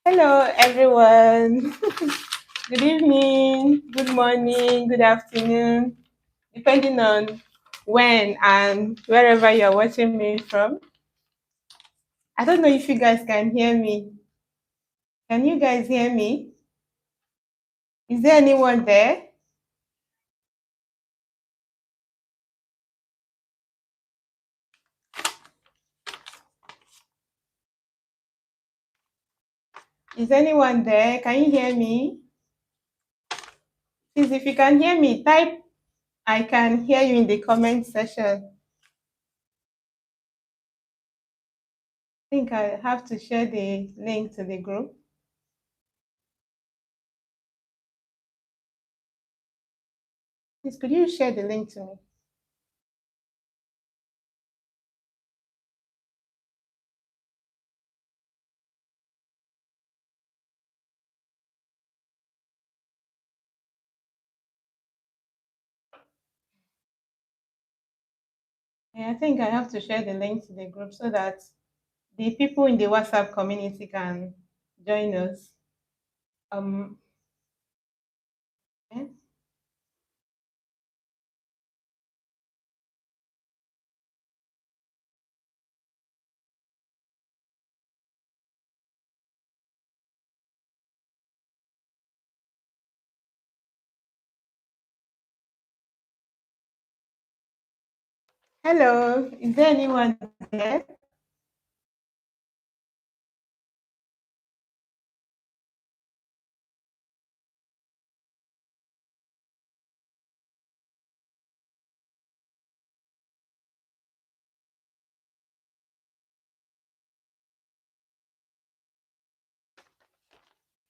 Hello, everyone. Good evening, good morning, good afternoon, depending on when and wherever you're watching me from. I don't know if you guys can hear me. Can you guys hear me? Is there anyone there? Is anyone there? Can you hear me? Please, if you can hear me, type I can hear you in the comment section. I think I have to share the link to the group. Please, could you share the link to me? Yeah, I think I have to share the link to the group so that the people in the WhatsApp community can join us. Um, yeah. Hello, is there anyone there?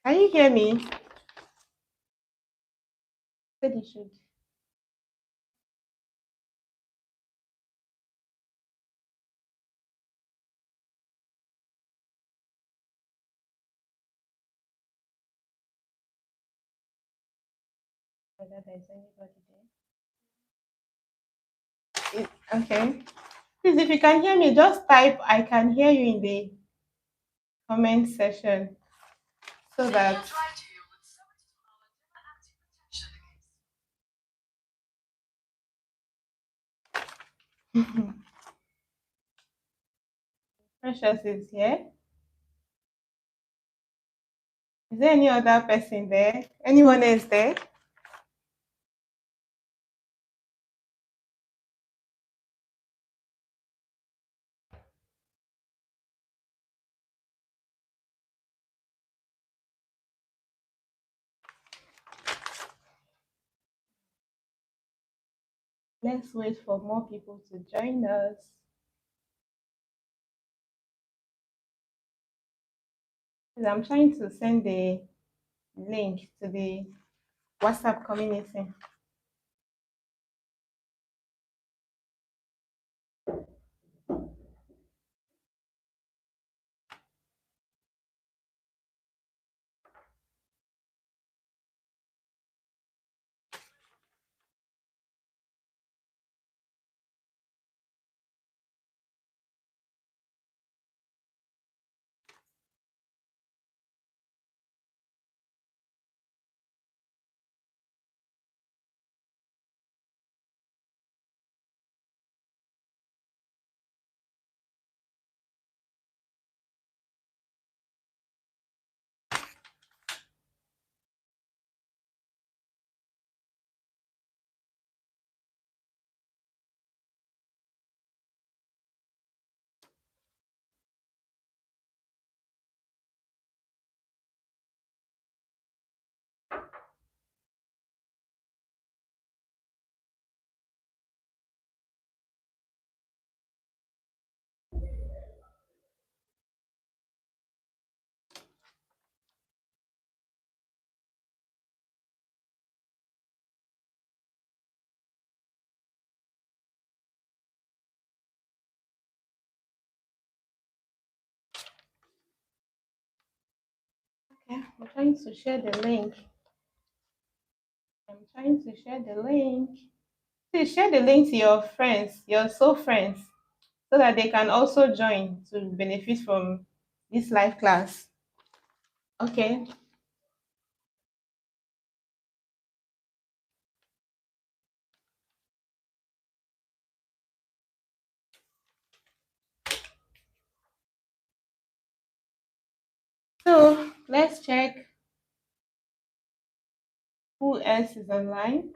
Can you hear me? Said you should. Whether there's anybody there. Okay. Please, if you can hear me, just type I can hear you in the comment section so that Precious is here. Is there any other person there? Anyone else there? Let's wait for more people to join us. I'm trying to send the link to the WhatsApp community. Okay, I'm trying to share the link. I'm trying to share the link. Please share the link to your friends, your soul friends, so that they can also join to benefit from this live class. Okay. So let's check who else is online.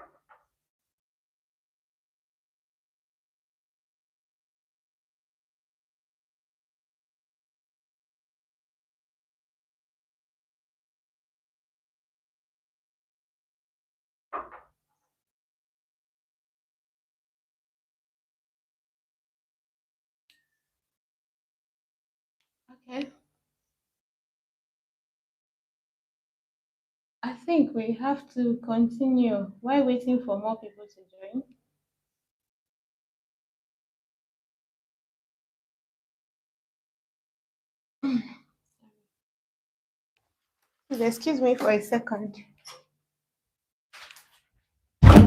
Okay. I think we have to continue while waiting for more people to join. Please excuse me for a second. I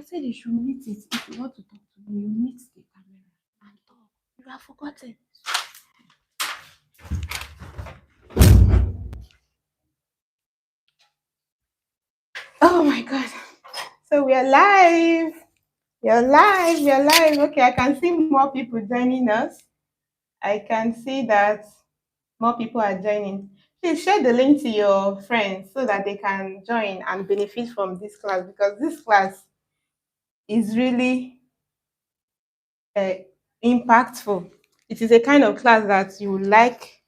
said you should meet it. If you want to talk to me, you meet the camera and talk. You have forgotten. Oh my god. So we are live. You're live. You're live. Okay, I can see more people joining us. I can see that more people are joining. Please share the link to your friends so that they can join and benefit from this class, because this class is really uh, impactful. It is a kind of class that you like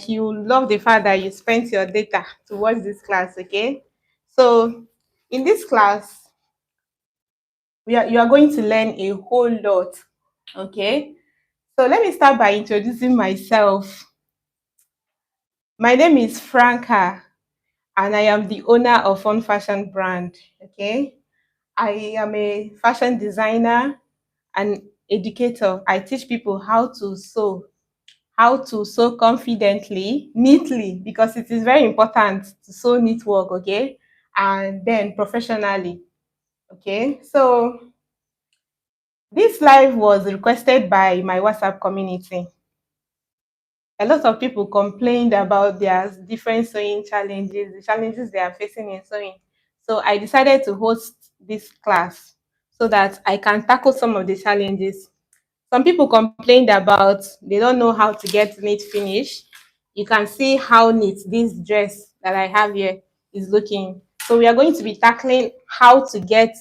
you love the fact that you spent your data to watch this class. Okay, so in this class, you are going to learn a whole lot. Okay, so let me start by introducing myself. My name is Franca, and I am the owner of Fun Fashion brand. Okay, I am a fashion designer and educator. I teach people how to sew confidently, neatly, because it is very important to sew neat work, okay? And then professionally, okay? So this live was requested by my WhatsApp community. A lot of people complained about their different sewing challenges, the challenges they are facing in sewing. So I decided to host this class so that I can tackle some of the challenges. Some people complained about they don't know how to get neat finish. You can see how neat this dress that I have here is looking. So we are going to be tackling how to get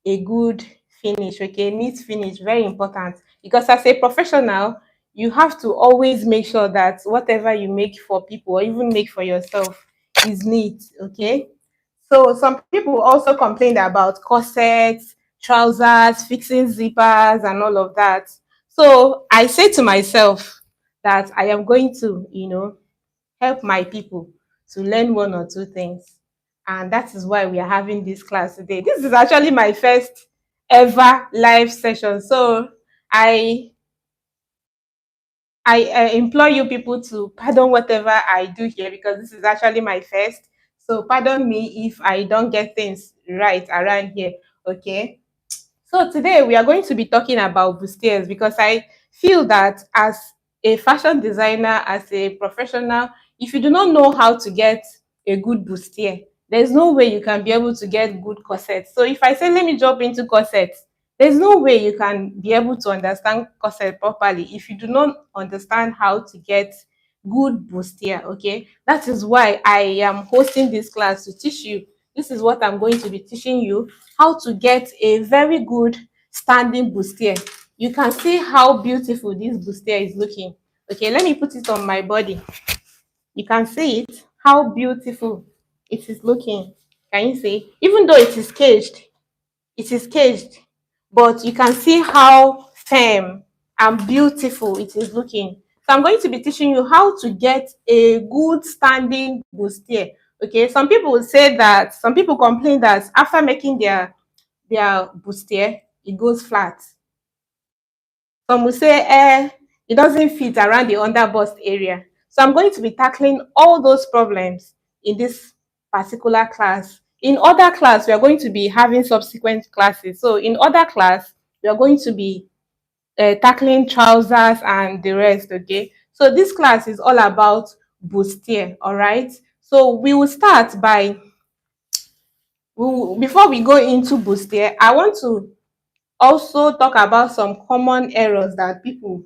a good finish, okay? Neat finish, very important. Because as a professional, you have to always make sure that whatever you make for people or even make for yourself is neat, okay? So some people also complained about corsets, trousers, fixing zippers, and all of that. So I say to myself that I am going to, help my people to learn one or two things. And that is why we are having this class today. This is actually my first ever live session. So I I implore you people to pardon whatever I do here, because this is actually my first. So pardon me if I don't get things right around here. Okay. So today we are going to be talking about bustiers, because I feel that as a fashion designer, as a professional, if you do not know how to get a good bustier, there's no way you can be able to get good corsets. So if I say let me jump into corsets, there's no way you can be able to understand corset properly if you do not understand how to get good bustier. Okay, that is why I am hosting this class to teach you. This is what I'm going to be teaching you, how to get a very good standing bustier. You can see how beautiful this bustier is looking. Okay, let me put it on my body. You can see it, how beautiful it is looking. Can you see? Even though it is caged, but you can see how firm and beautiful it is looking. So I'm going to be teaching you how to get a good standing bustier. Okay, some people will say that, some people complain that after making their bustier, it goes flat. Some will say, it doesn't fit around the under bust area. So I'm going to be tackling all those problems in this particular class. In other class, we are going to be having subsequent classes. So in other class, we are going to be tackling trousers and the rest. Okay, so this class is all about bustier. All right, so we will start by before we go into bustier, I want to also talk about some common errors that people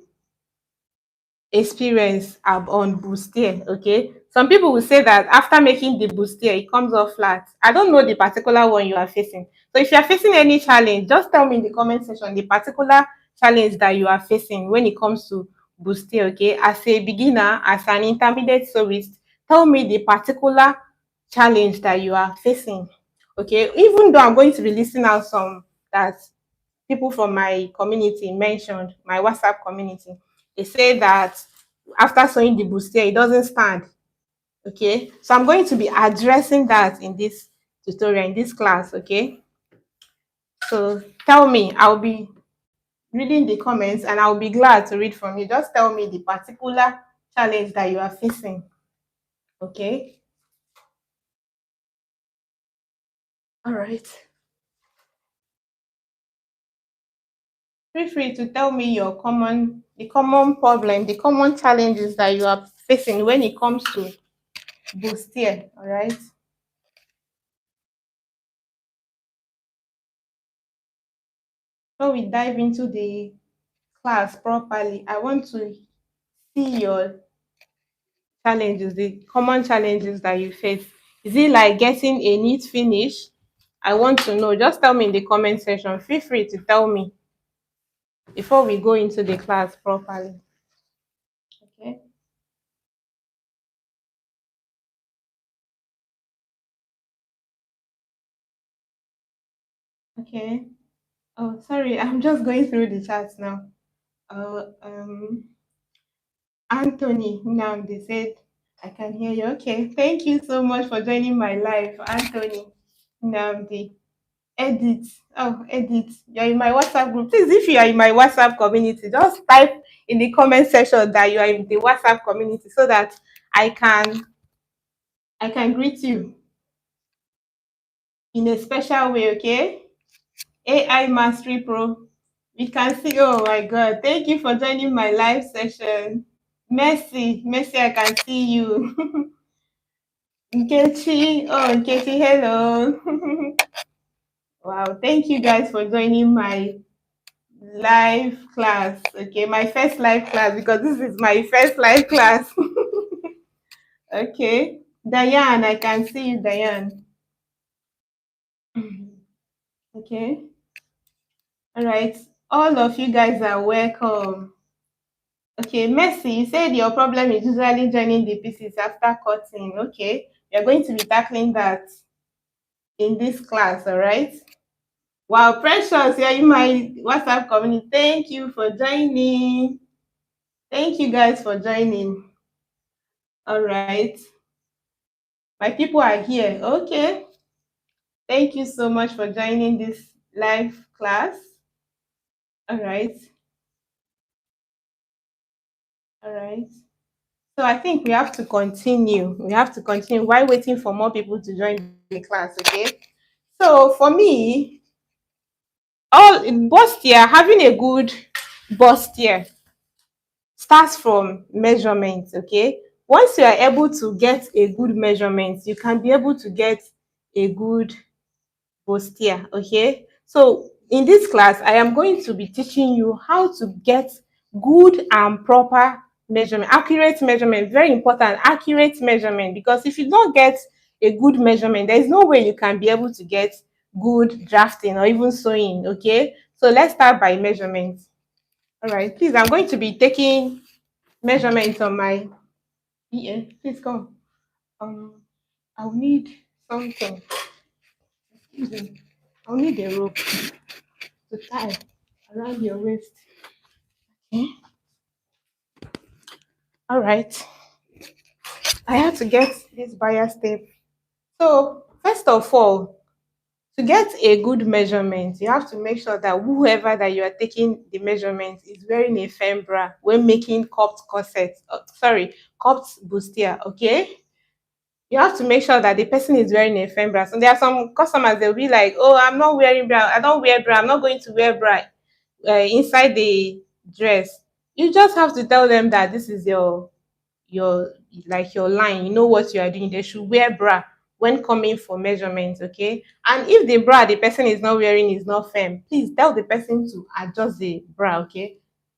experience on bustier. Okay, some people will say that after making the bustier it comes off flat. I don't know the particular one you are facing, so if you are facing any challenge, just tell me in the comment section the particular challenge that you are facing when it comes to bustier. Okay, as a beginner, as an intermediate sewist, tell me the particular challenge that you are facing. Okay, even though I'm going to be listing out some that people from my community mentioned, my WhatsApp community, they say that after sewing the bustier, it doesn't stand. Okay, so I'm going to be addressing that in this tutorial, in this class. Okay, so tell me, I'll be reading the comments and I'll be glad to read from you. Just tell me the particular challenge that you are facing. Okay, all right. Feel free to tell me the common problem, the common challenges that you are facing when it comes to bustier. All right. Before we dive into the class properly, I want to see your challenges, the common challenges that you face. Is it like getting a neat finish? I want to know. Just tell me in the comment section. Feel free to tell me before we go into the class properly. Okay. Okay. Oh, sorry. I'm just going through the chats now. Uh, um, Anthony, now they said I can hear you. Okay. Thank you so much for joining my live, Anthony. Namdi. Edit. Oh, edit. You're in my WhatsApp group. Please, if you are in my WhatsApp community, just type in the comment section that you are in the WhatsApp community so that I can I can greet you in a special way, okay? AI Mastery Pro. We can see. Oh my God. Thank you for joining my live session. Mercy, I can see you. Nkechi. Oh, Nkechi, hello. Wow. Thank you guys for joining my live class. Okay, my first live class because this is my first live class. Okay, Diane, I can see you, Diane. Okay, all right. All of you guys are welcome. Okay, Mercy, you said your problem is usually joining the pieces after cutting. Okay, we are going to be tackling that in this class. All right. Wow, Precious, you're in my WhatsApp community. Thank you for joining. Thank you guys for joining. All right. My people are here. Okay. Thank you so much for joining this live class. All right. All right. So I think we have to continue. We have to continue while waiting for more people to join the class. Okay. So for me, all bustier, having a good bustier starts from measurement. Okay. Once you are able to get a good measurement, you can be able to get a good bustier. Okay, so in this class I am going to be teaching you how to get good and proper measurement, accurate measurement. Very important, accurate measurement, because if you don't get a good measurement, there is no way you can be able to get good drafting or even sewing. Okay, so let's start by measurement. All right, please, I'm going to be taking measurements on my please come. I'll need something. I'll need a rope to tie around your waist. Okay. All right. I have to get this bias tape. So first of all, to get a good measurement, you have to make sure that whoever that you are taking the measurement is wearing a firm bra when making cupped corset. Cupped bustier. Okay. You have to make sure that the person is wearing a firm bra. So there are some customers, they'll be like, "Oh, I'm not wearing bra. I don't wear bra. I'm not going to wear bra." inside the dress, you just have to tell them that this is your like your line. You know what you are doing. They should wear bra when coming for measurements, okay? And if the bra the person is not wearing is not firm, please tell the person to adjust the bra, okay?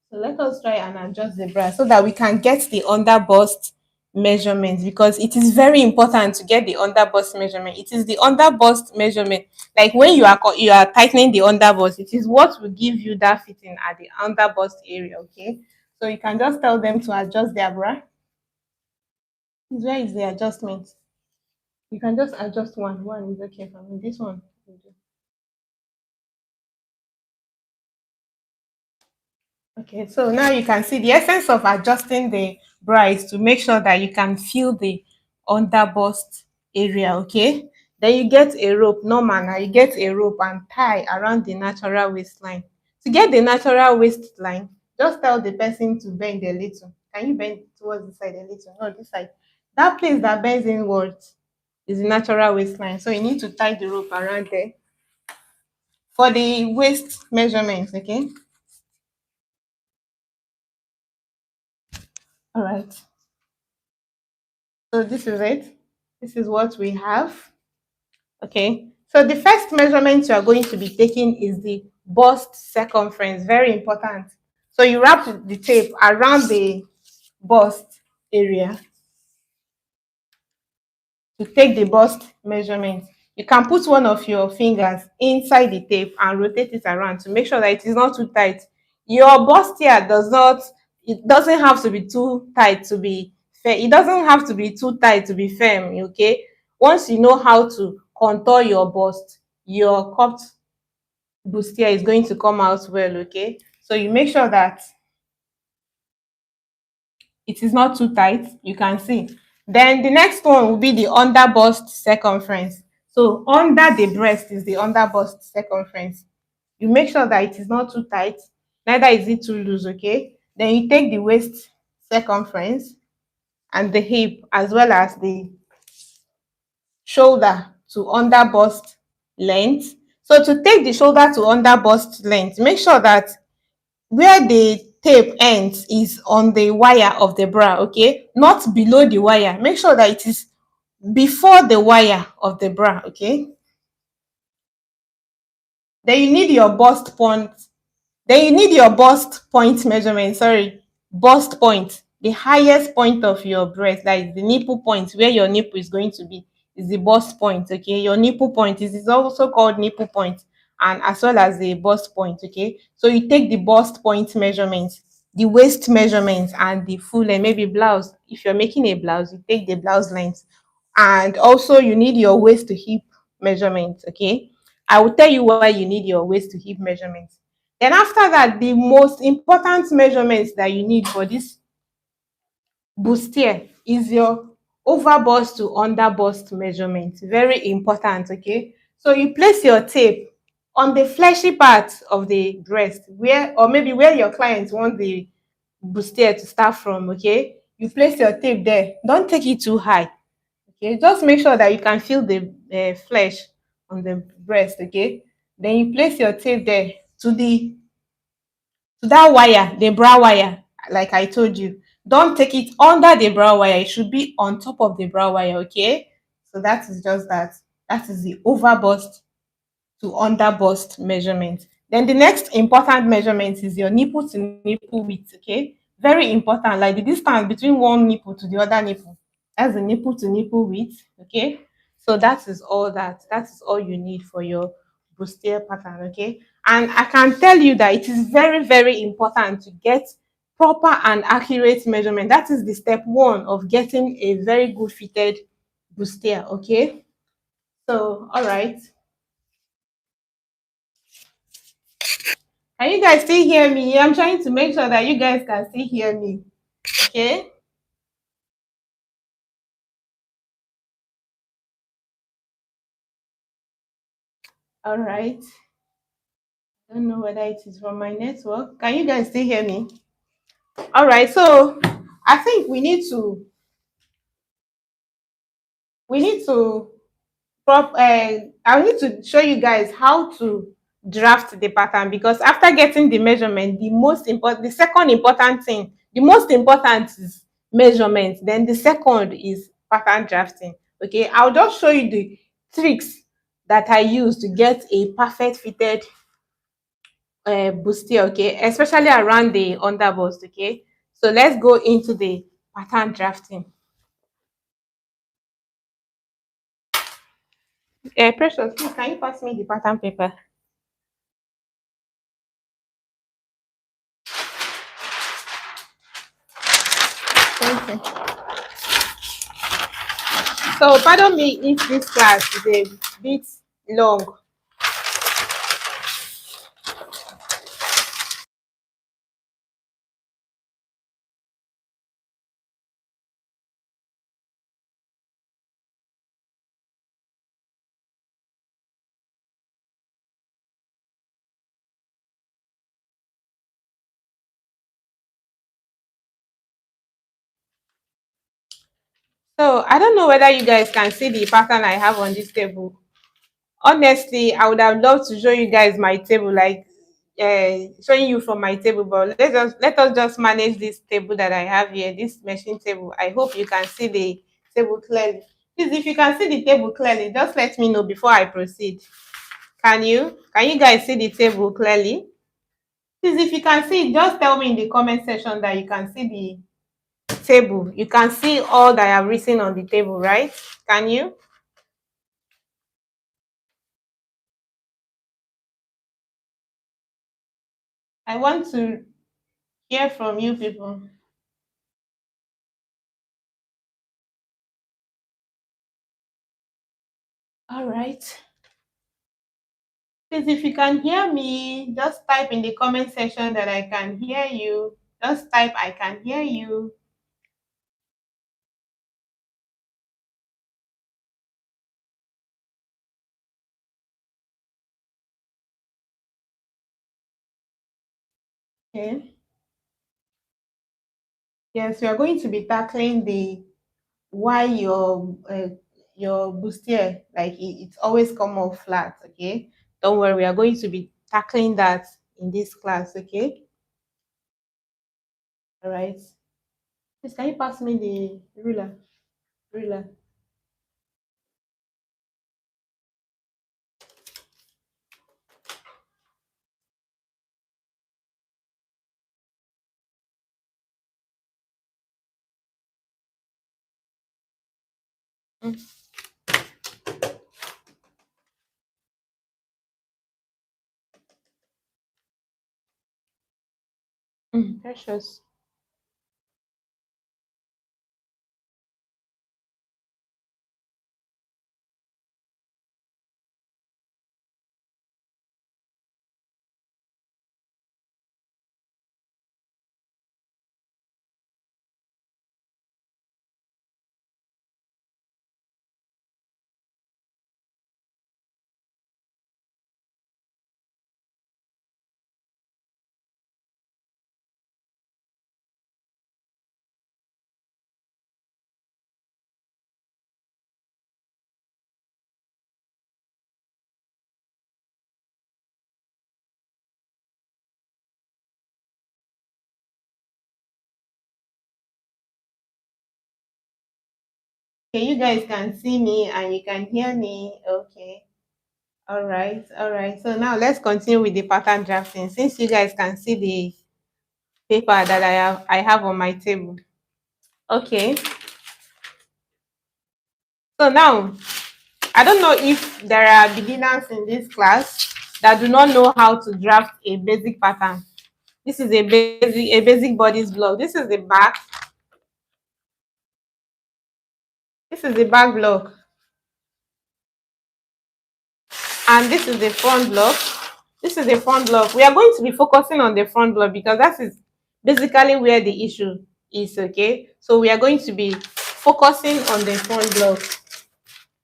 So let us try and adjust the bra so that we can get the under bust measurement, because it is very important to get the under bust measurement. It is the under bust measurement, like when you are tightening the under bust, it is what will give you that fitting at the under bust area, okay? So you can just tell them to adjust their bra. Where is the adjustment? You can just adjust one. One is okay for me. This one will do. Okay, so now you can see the essence of adjusting the bra is to make sure that you can feel the under bust area, okay? Then you get a rope, normal now, you get a rope and tie around the natural waistline. To get the natural waistline, just tell the person to bend a little. Can you bend towards the side a little? No, this side. That place that bends inwards is the natural waistline. So you need to tie the rope around there for the waist measurements, okay? All right. So this is it. This is what we have. Okay. So the first measurement you are going to be taking is the bust circumference. Very important. So you wrap the tape around the bust area to take the bust measurement. You can put one of your fingers inside the tape and rotate it around to make sure that it is not too tight. Your bustier it doesn't have to be too tight to be fair. It doesn't have to be too tight to be firm, okay? Once you know how to contour your bust, your cupped bustier is going to come out well, okay? So you make sure that it is not too tight, you can see. Then the next one will be the under bust circumference. So under the breast is the under bust circumference. You make sure that it is not too tight, neither is it too loose, okay? Then you take the waist circumference and the hip as well as the shoulder to under bust length. So to take the shoulder to under bust length, make sure that where the tape ends is on the wire of the bra, okay? Not below the wire. Make sure that it is before the wire of the bra, okay? Then you need your bust point. Then you need your bust point measurement. Sorry, bust point. The highest point of your breast, that is the nipple point, where your nipple is going to be, is the bust point, okay? Your nipple point is also called nipple point, and as well as the bust point, okay? So you take the bust point measurement, the waist measurement, and the full length, maybe blouse. If you're making a blouse, you take the blouse length, and also you need your waist to hip measurement, okay? I will tell you why you need your waist to hip measurement. Then after that, the most important measurements that you need for this bustier is your over bust to under bust measurement. Very important, okay? So you place your tape on the fleshy part of the breast, where, or maybe where your client wants the bustier to start from, okay? You place your tape there. Don't take it too high, okay? Just make sure that you can feel the flesh on the breast, okay? Then you place your tape there to that wire, the bra wire, like I told you. Don't take it under the bra wire. It should be on top of the bra wire, okay? So that is just that. That is the over bust to under bust measurement. Then the next important measurement is your nipple to nipple width, okay? Very important, like the distance between one nipple to the other nipple. That's the nipple to nipple width, okay? So that is all that. That is all you need for your bustier pattern, okay? And I can tell you that it is very, very important to get proper and accurate measurement. That is the step one of getting a very good fitted bustier, okay? So, all right. Can you guys still hear me? I'm trying to make sure that you guys can still hear me. Okay? All right. I don't know whether it is from my network. Can you guys still hear me? All right. So I think we need to I need to show you guys how to draft the pattern, because after getting the measurement, the second important thing, the most important is measurement, then the second is pattern drafting. Okay, I'll just show you the tricks that I use to get a perfect fitted bustier, okay, especially around the underbust. Okay, so let's go into the pattern drafting. Precious, please, can you pass me the pattern paper? Thank you. So pardon me if this class is a bit long. So I don't know whether you guys can see the pattern I have on this table. Honestly, I would have loved to show you guys my table, like showing you from my table, but let us just manage this table that I have here, this machine table. I hope you can see the table clearly. Please, if you can see the table clearly, just let me know before I proceed. Can you? Can you guys see the table clearly? Please, if you can see it, just tell me in the comment section that you can see the table. You can see all that I have written on the table, right? Can you? I want to hear from you people. All right. Please, if you can hear me, just type in the comment section that I can hear you. Just type I can hear you. Okay. Yes, we are going to be tackling the why your bustier, like it's always come off flat. Okay. Don't worry, we are going to be tackling that in this class. Okay. All right. Please, can you pass me the ruler? Ruler. Mm, precious. Okay, you guys can see me and you can hear me. Okay. All right. All right. So now let's continue with the pattern drafting. Since you guys can see the paper that I have on my table. Okay. So now I don't know if there are beginners in this class that do not know how to draft a basic pattern. This is a basic bodice block. This is the back. This is the back block. And this is the front block. This is the front block. We are going to be focusing on the front block because that is basically where the issue is. Okay, so we are going to be focusing on the front block.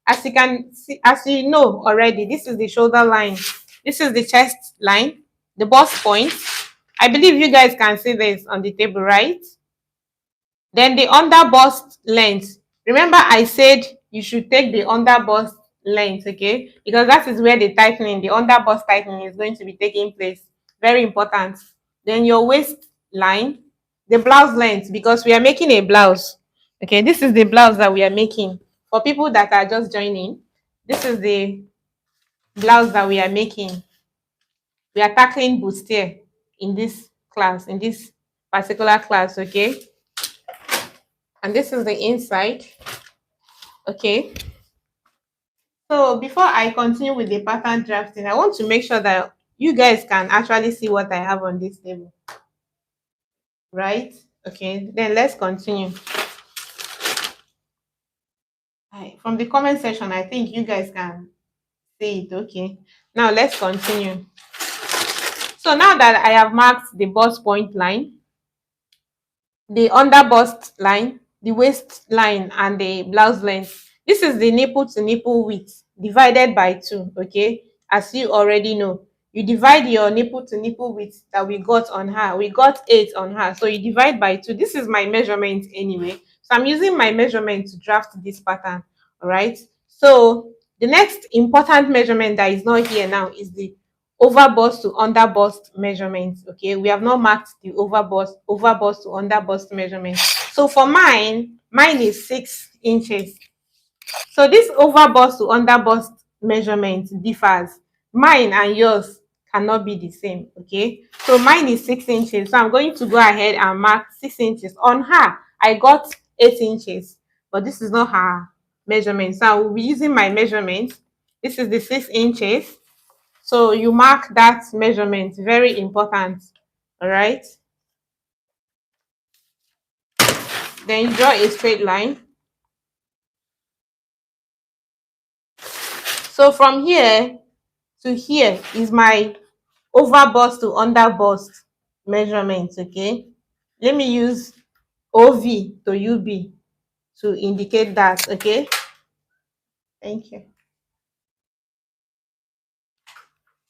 As you can see, as you know already, this is the shoulder line, this is the chest line, the bust point. I believe you guys can see this on the table, right? Then the under bust length. Remember I said you should take the under bust length, okay, because that is where the tightening, the under bust tightening is going to be taking place. Very important. Then your waist line, the blouse length, because we are making a blouse. Okay, this is the blouse that we are making. For people that are just joining, this is the blouse that we are making. We are tackling bustier in this class, in this particular class, okay? And this is the inside, okay? So before I continue with the pattern drafting, I want to make sure that you guys can actually see what I have on this table, right? Okay, then let's continue. From the comment section, I think you guys can see it, okay? Now let's continue. So now that I have marked the bust point line, the under bust line, the waist line, and the blouse length. This is the nipple to nipple width divided by 2, okay? As you already know, you divide your nipple to nipple width that we got on her. We got 8 on her, so you divide by 2. This is my measurement anyway. So I'm using my measurement to draft this pattern, all right? So the next important measurement that is not here now is the over bust to under bust measurements. Okay, we have not marked the over bust to under bust measurement. So for mine is 6 inches. So this over bust to under bust measurement differs. Mine and yours cannot be the same. Okay, so mine is 6 inches, so I'm going to go ahead and mark 6 inches. On her I got 8 inches, but this is not her measurement, so I will be using my measurement. This is the 6 inches, so you mark that measurement, very important. All right. Then you draw a straight line. So from here to here is my over bust to under bust measurement, okay? Let me use OV to UB to indicate that, okay? Thank you.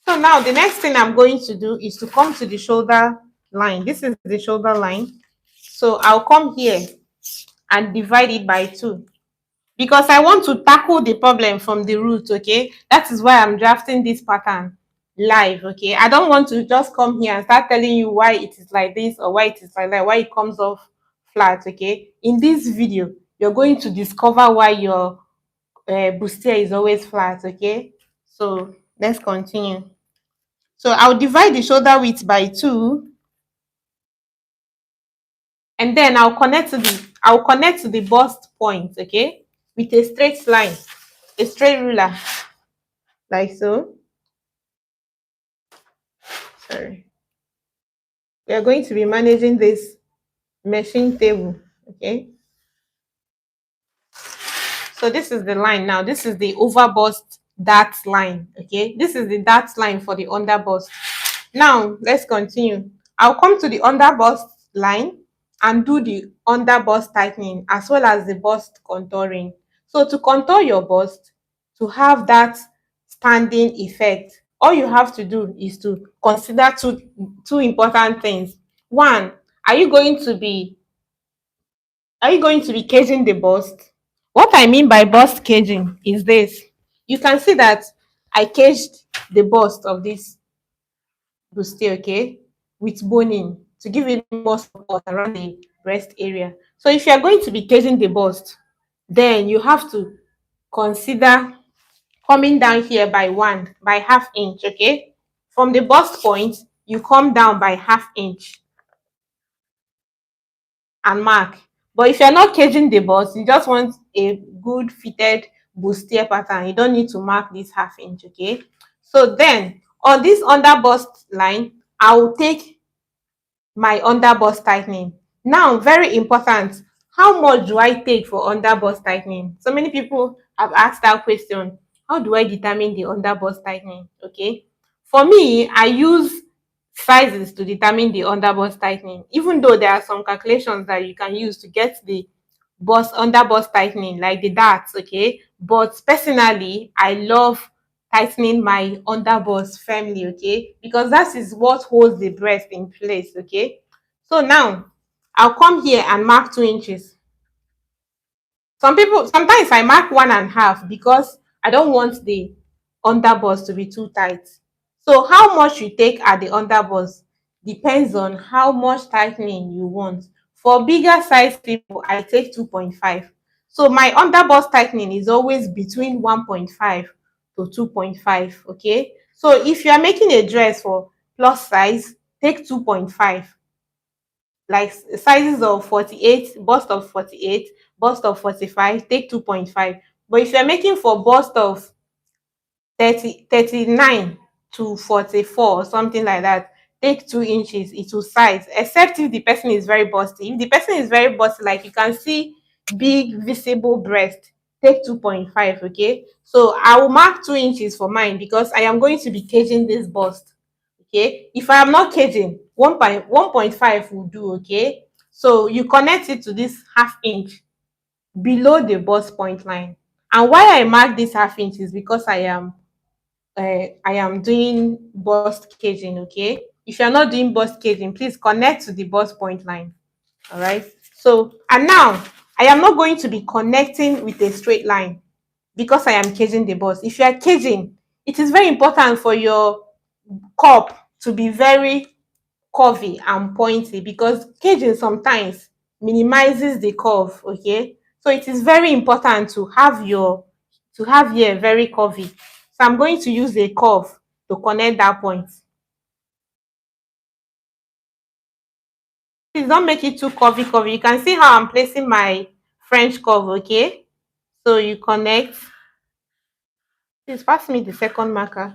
So now the next thing I'm going to do is to come to the shoulder line. This is the shoulder line. So I'll come here and divide it by 2. Because I want to tackle the problem from the root, okay? That is why I'm drafting this pattern live, okay? I don't want to just come here and start telling you why it is like this or why it is like that, why it comes off flat, okay? In this video, you're going to discover why your bustier is always flat, okay? So let's continue. So I'll divide the shoulder width by 2, and then I'll connect to the bust point, okay, with a straight line, a straight ruler, like so. Sorry, we are going to be managing this meshing table, okay? So this is the line now. This is the over bust dart line, okay? This is the dart line for the under bust. Now let's continue. I'll come to the under bust line and do the under bust tightening as well as the bust contouring. So to contour your bust, to have that standing effect, all you have to do is to consider two important things. One, are you going to be caging the bust? What I mean by bust caging is this. You can see that I caged the bust of this bustier, okay, with boning to give it more support around the breast area. So if you are going to be caging the bust, then you have to consider coming down here by half inch, okay? From the bust point, you come down by half inch and mark. But if you're not caging the bust, you just want a good fitted bustier pattern, you don't need to mark this half inch, okay? So then on this under bust line, I will take my under bust tightening. Now, very important, how much do I take for under bust tightening? So many people have asked that question. How do I determine the under bust tightening? Okay, for me, I use sizes to determine the under bust tightening, even though there are some calculations that you can use to get the under bust tightening, like the darts, okay? But personally, I love tightening my under bust firmly, okay? Because that is what holds the breast in place, okay? So now I'll come here and mark 2 inches. Sometimes I mark 1.5 because I don't want the underbust to be too tight. So how much you take at the underbust depends on how much tightening you want. For bigger size people, I take 2.5. So my underbust tightening is always between 1.5 to 2.5. Okay. So if you are making a dress for plus size, take 2.5, like sizes of 48, bust of 48, bust of 45, take 2.5. But if you're making for bust of 39 to 44 or something like that, take 2 inches. It will size, except if the person is very busty. If the person is very busty, like you can see big visible breast, take 2.5. Okay, so I will mark 2 inches for mine because I am going to be caging this bust. Okay, if I am not caging, 1.5 will do. Okay, so you connect it to this half inch below the bust point line. And why I mark this half inch is because I am doing bust caging. Okay, if you are not doing bust caging, please connect to the bust point line. All right, so and now I am not going to be connecting with a straight line because I am caging the bust. If you are caging, it is very important for your cup to be very curvy and pointy because caging sometimes minimizes the curve. Okay, so it is very important to have here very curvy. So I'm going to use a curve to connect that point. Please don't make it too curvy. You can see how I'm placing my French curve. Okay, so you connect. Please pass me the second marker.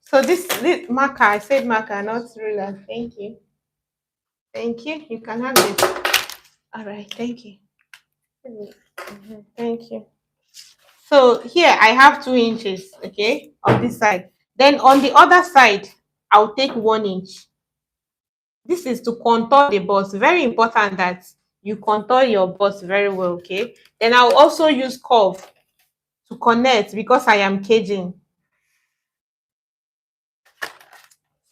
So this marker, I said marker, not ruler. Thank you. Thank you. You can have this. All right. Thank you. Thank you. So here I have 2 inches, okay, on this side. Then on the other side, I'll take 1 inch. This is to contour the bust. Very important that you contour your bust very well, okay? Then I'll also use curve to connect because I am caging.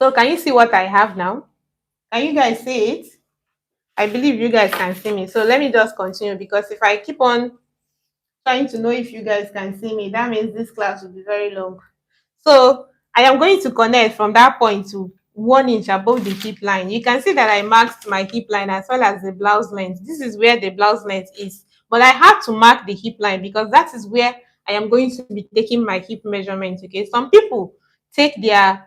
So can you see what I have now? Can you guys see it? I believe you guys can see me. So let me just continue because if I keep on trying to know if you guys can see me, that means this class will be very long. So I am going to connect from that point to 1 inch above the hip line. You can see that I marked my hip line as well as the blouse length. This is where the blouse length is. But I have to mark the hip line because that is where I am going to be taking my hip measurement. Okay. Some people take their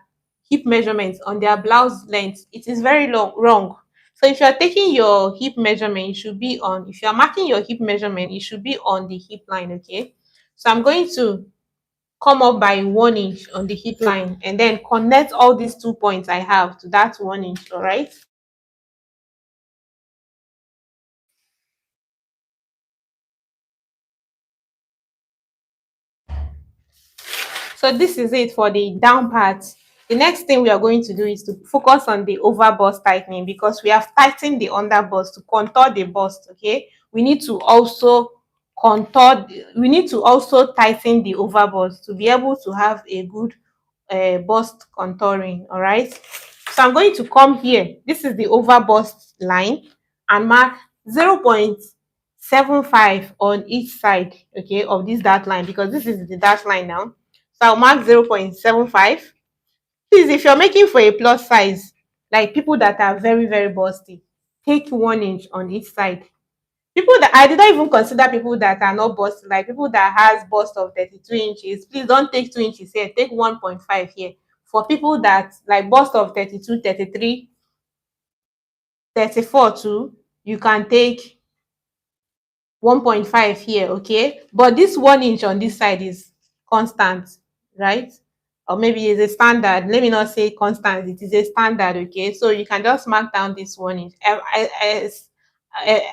hip measurements on their blouse length. It is very wrong. So if you are taking your hip measurement, it should be on, if you are marking your hip measurement, it should be on the hip line. Okay. So I'm going to come up by 1 inch on the hip line and then connect all these 2 points I have to that 1 inch. All right. So this is it for the down part. The next thing we are going to do is to focus on the over bust tightening because we have tightened the under bust to contour the bust. Okay, we need to also we need to also tighten the over bust to be able to have a good bust contouring. All right, so I'm going to come here. This is the over bust line and mark 0.75 on each side, okay, of this dart line because this is the dart line now. So I'll mark 0.75. Please, if you're making for a plus size, like people that are very, very busty, take 1 inch on each side. People that I did not even consider people that are not busty, like people that has bust of 32 inches. Please don't take 2 inches here, take 1.5 here. For people that like bust of 32, 33, 34 too, you can take 1.5 here. Okay, but this 1 inch on this side is constant, right? Or maybe it's a standard. Let me not say constant, it is a standard. Okay, so you can just mark down this 1 inch.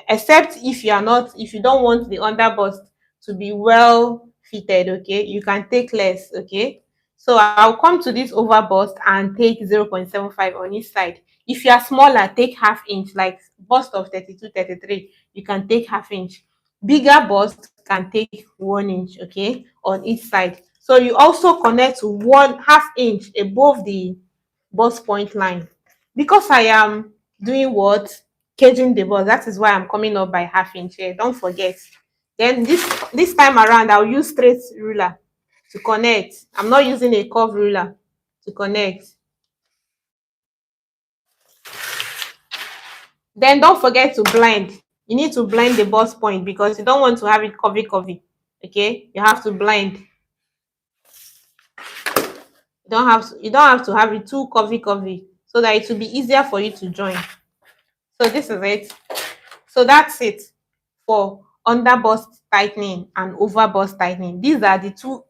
Except if you are not, if you don't want the underbust to be well fitted, okay, you can take less. Okay, so I'll come to this over bust and take 0.75 on each side. If you are smaller, take half inch, like bust of 32, 33, you can take half inch. Bigger bust can take 1 inch, okay, on each side. So you also connect to 1/2 inch above the bust point line. Because I am doing what? caging the bust. That is why I'm coming up by half inch here. Don't forget. Then this time around, I'll use straight ruler to connect. I'm not using a curved ruler to connect. Then don't forget to blind. You need to blind the bust point because you don't want to have it curvy. Okay, you have to blind. You don't have to have it too curvy so that it will be easier for you to join. So this is it. So that's it for under bust tightening and over bust tightening. These are the two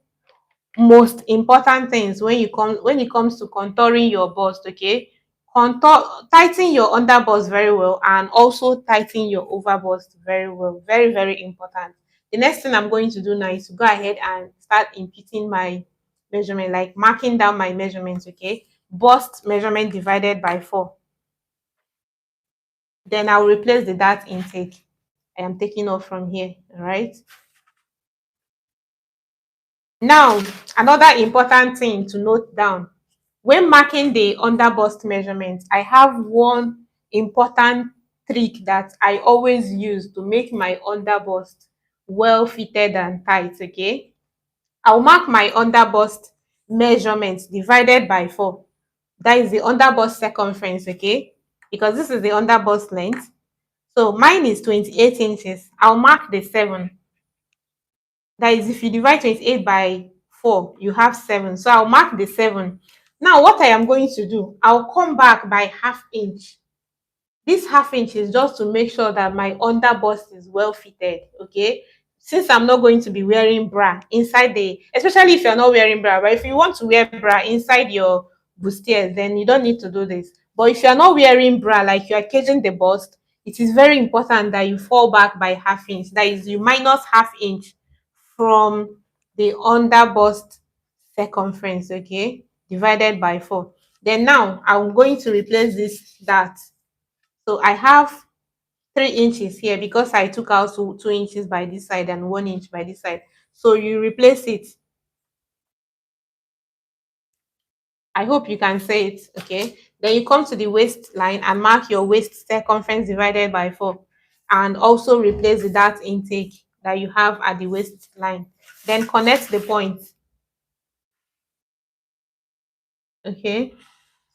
most important things when it comes to contouring your bust. Okay, tighten your under bust very well and also tighten your over bust very well. Very important. The next thing I'm going to do now is to go ahead and start imputing my measurement, like marking down my measurements. Okay, bust measurement divided by 4. Then I'll replace the dart intake I am taking off from here. All right. Now, another important thing to note down when marking the under bust measurement, I have one important trick that I always use to make my under bust well fitted and tight. Okay, I'll mark my under bust measurement divided by 4. That is the under bust circumference. Okay, because this is the under bust length. So mine is 28 inches. I'll mark the 7. That is, if you divide 28 by 4, you have 7. So I'll mark the 7. Now, what I am going to do, I'll come back by half inch. This half inch is just to make sure that my under bust is well fitted. Okay, since I'm not going to be wearing bra inside especially if you're not wearing bra, but if you want to wear bra inside your bustiers, then you don't need to do this. But if you're not wearing bra, like you are caging the bust, it is very important that you fall back by half inch. That is, you minus half inch from the under bust circumference. Okay, divided by 4. Then now I'm going to replace this dart. So I have 3 inches here because I took out 2 inches by this side and 1 inch by this side. So you replace it. I hope you can say it. Okay, then you come to the waistline and mark your waist circumference divided by 4, and also replace the dart intake that you have at the waistline. Then connect the point. Okay,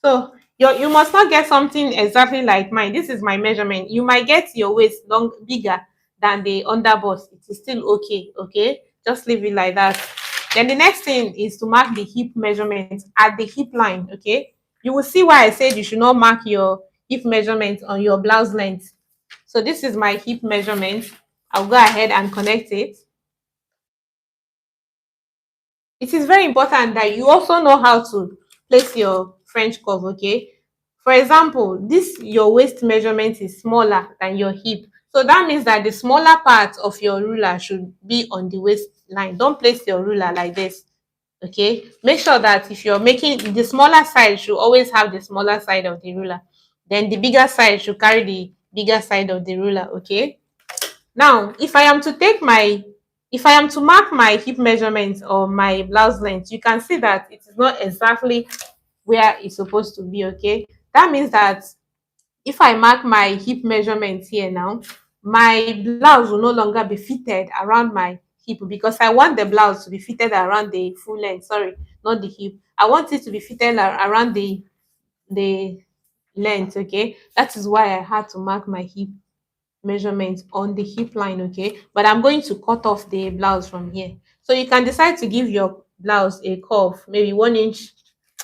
so you must not get something exactly like mine. This is my measurement. You might get your waist bigger than the under bust. It is still okay. Okay, just leave it like that. Then the next thing is to mark the hip measurement at the hip line. Okay, you will see why I said you should not mark your hip measurement on your blouse length. So this is my hip measurement. I'll go ahead and connect it. It is very important that you also know how to place your French curve. Okay, for example, this your waist measurement is smaller than your hip, so that means that the smaller part of your ruler should be on the waistline. Don't place your ruler like this. Okay, make sure that if you're making the smaller side, should always have the smaller side of the ruler, then the bigger side should carry the bigger side of the ruler. Okay, now, if I am to mark my hip measurement or my blouse length, you can see that it is not exactly where it's supposed to be. Okay, that means that if I mark my hip measurement here now, my blouse will no longer be fitted around my hip because I want the blouse to be fitted around the full length. Sorry, not the hip. I want it to be fitted around the length. Okay, that is why I had to mark my hip measurement on the hip line. Okay, but I'm going to cut off the blouse from here, so you can decide to give your blouse a curve, maybe 1 inch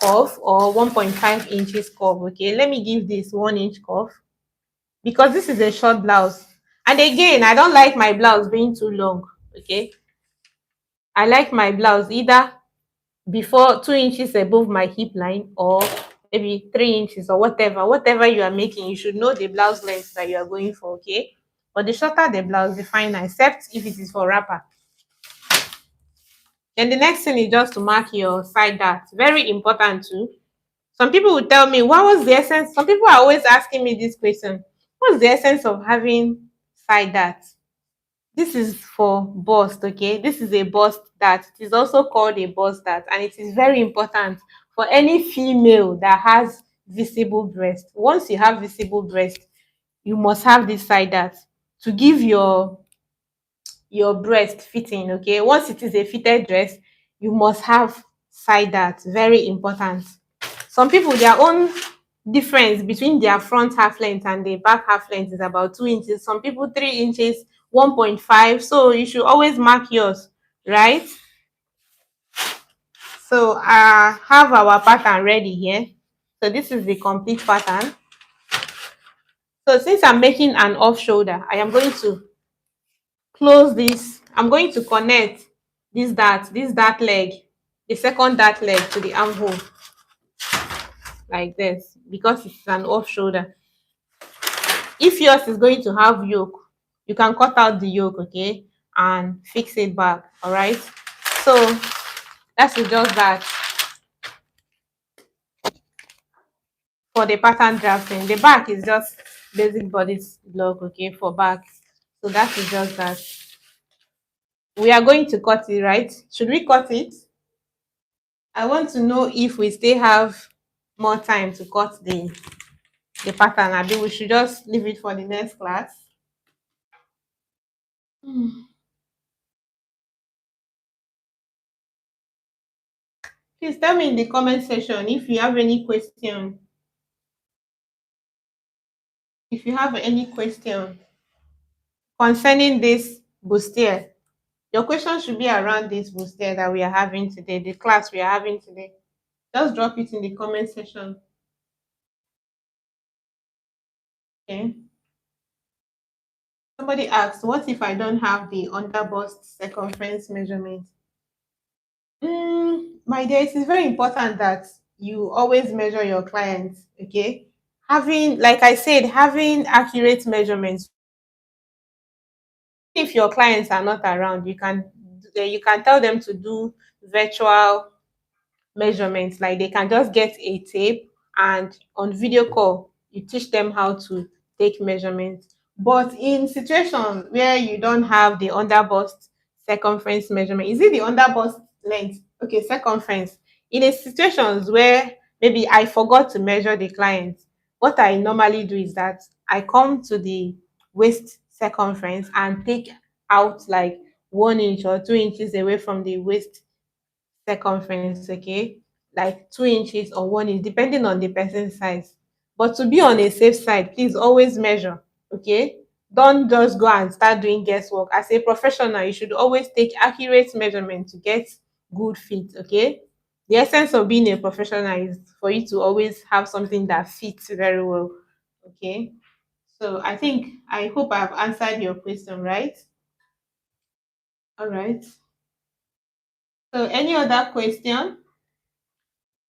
curve or 1.5 inches curve. Okay, let me give this 1 inch curve because this is a short blouse, and again, I don't like my blouse being too long. Okay, I like my blouse either before 2 inches above my hip line or maybe 3 inches or whatever you are making. You should know the blouse length that you are going for. Okay, but the shorter the blouse, the finer, except if it is for wrapper. Then the next thing is just to mark your side dart. Very important too. Some people will tell me, what was the essence? Some people are always asking me this question: what's the essence of having side dart? This is for bust. Okay, this is a bust dart. It is also called a bust dart, and it is very important for any female that has visible breast. Once you have visible breast, you must have this side dart to give your breast fitting. Okay, once it is a fitted dress, you must have side dart. Very important. Some people, their own difference between their front half length and the back half length is about 2 inches. Some people 3 inches, 1.5. So you should always mark yours, right? So I have our pattern ready here. So this is the complete pattern. So since I'm making an off shoulder, I am going to close this. I'm going to connect this dart leg, the second dart leg to the armhole like this because it's an off shoulder. If yours is going to have yoke, you can cut out the yoke, okay, and fix it back. All right. So that's just that for the pattern drafting. The back is just basic body block, okay, for back. So that is just that. We are going to cut it, right? Should we cut it? I want to know if we still have more time to cut the pattern. I think we should just leave it for the next class. Please tell me in the comment section if you have any question. If you have any question concerning this bustier, your question should be around this bustier that we are having today, the class we are having today. Just drop it in the comment section. Okay. Somebody asked, what if I don't have the under bust circumference measurement? My dear, it is very important that you always measure your clients, okay? Having, like I said, having accurate measurements. If your clients are not around, you can tell them to do virtual measurements. Like they can just get a tape and on video call, you teach them how to take measurements. But in situations where you don't have the under bust circumference measurement, is it the under bust length? Okay, circumference. In a situations where maybe I forgot to measure the client, what I normally do is that I come to the waist circumference and take out like 1 inch or 2 inches away from the waist circumference, okay, like 2 inches or 1 inch, depending on the person's size. But to be on a safe side, please always measure, okay? Don't just go and start doing guesswork. As a professional, you should always take accurate measurement to get good fit, okay? The essence of being a professional is for you to always have something that fits very well, okay? So I hope I've answered your question, right? All right. So any other question?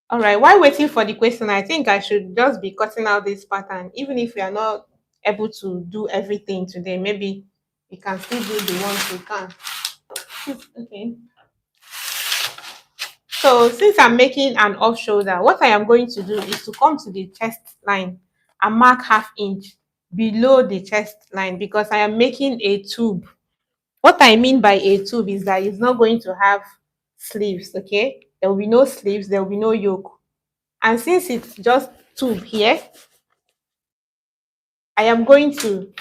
All right, while waiting for the question, I think I should just be cutting out this pattern. Even if we are not able to do everything today, maybe we can still do the ones we can. Okay. So since I'm making an off shoulder, what I am going to do is to come to the chest line and mark 1/2 inch below the chest line because I am making a tube. What I mean by a tube is that it's not going to have sleeves, okay? There will be no sleeves, there will be no yoke. And since it's just tube here, I am going to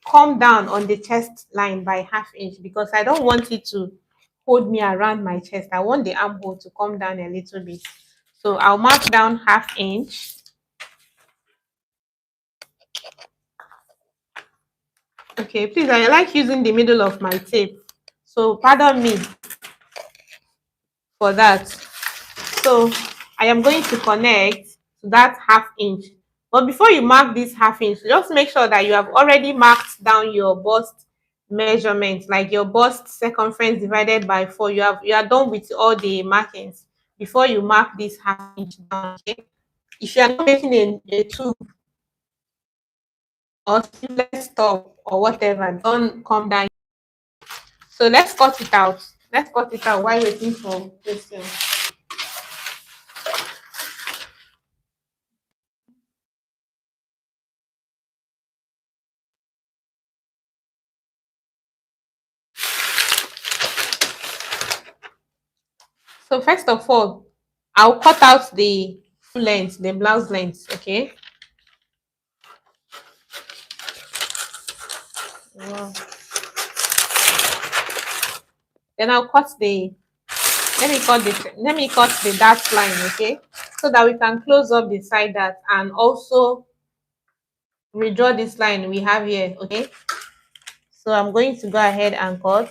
come down on the chest line by 1/2 inch because I don't want it to hold me around my chest. I want the armhole to come down a little bit. So I'll mark down 1/2 inch. Okay, please, I like using the middle of my tape. So pardon me for that. So I am going to connect to that 1/2 inch. But before you mark this 1/2 inch, just make sure that you have already marked down your bust measurement, like your bust circumference divided by 4. You are done with all the markings before you mark this 1/2 inch down. Okay? If you are not making a tube or sleeveless top or whatever, don't come down. So let's cut it out. Let's cut it out while waiting for questions. So first of all, I'll cut out the full length, the blouse length, okay? Wow. Then I'll cut the let me cut the dart line, okay? So that we can close up the side dart and also redraw this line we have here, okay? So I'm going to go ahead and cut.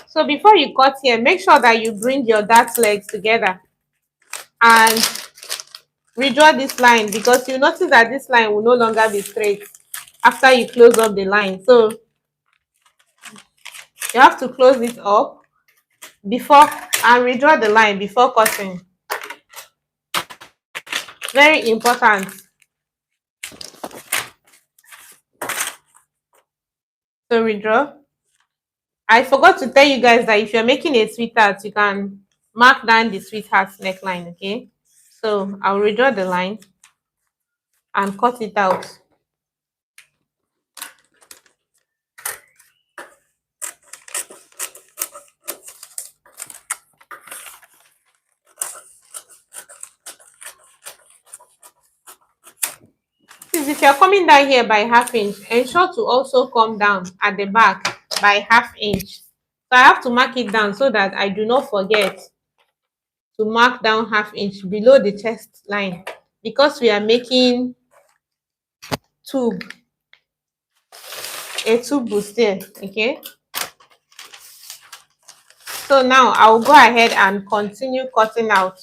So before you cut here, make sure that you bring your dart legs together and redraw this line, because you notice that this line will no longer be straight after you close up the line. So you have to close it up before and redraw the line before cutting. Very important. So redraw. I forgot to tell you guys that if you're making a sweetheart, you can mark down the sweetheart's neckline, okay? So I'll redraw the line and cut it out. Please, if you're coming down here by ½ inch, ensure to also come down at the back by ½ inch. So I have to mark it down so that I do not forget to mark down ½ inch below the chest line, because we are making tube, a tube bustier, okay? So now I will go ahead and continue cutting out,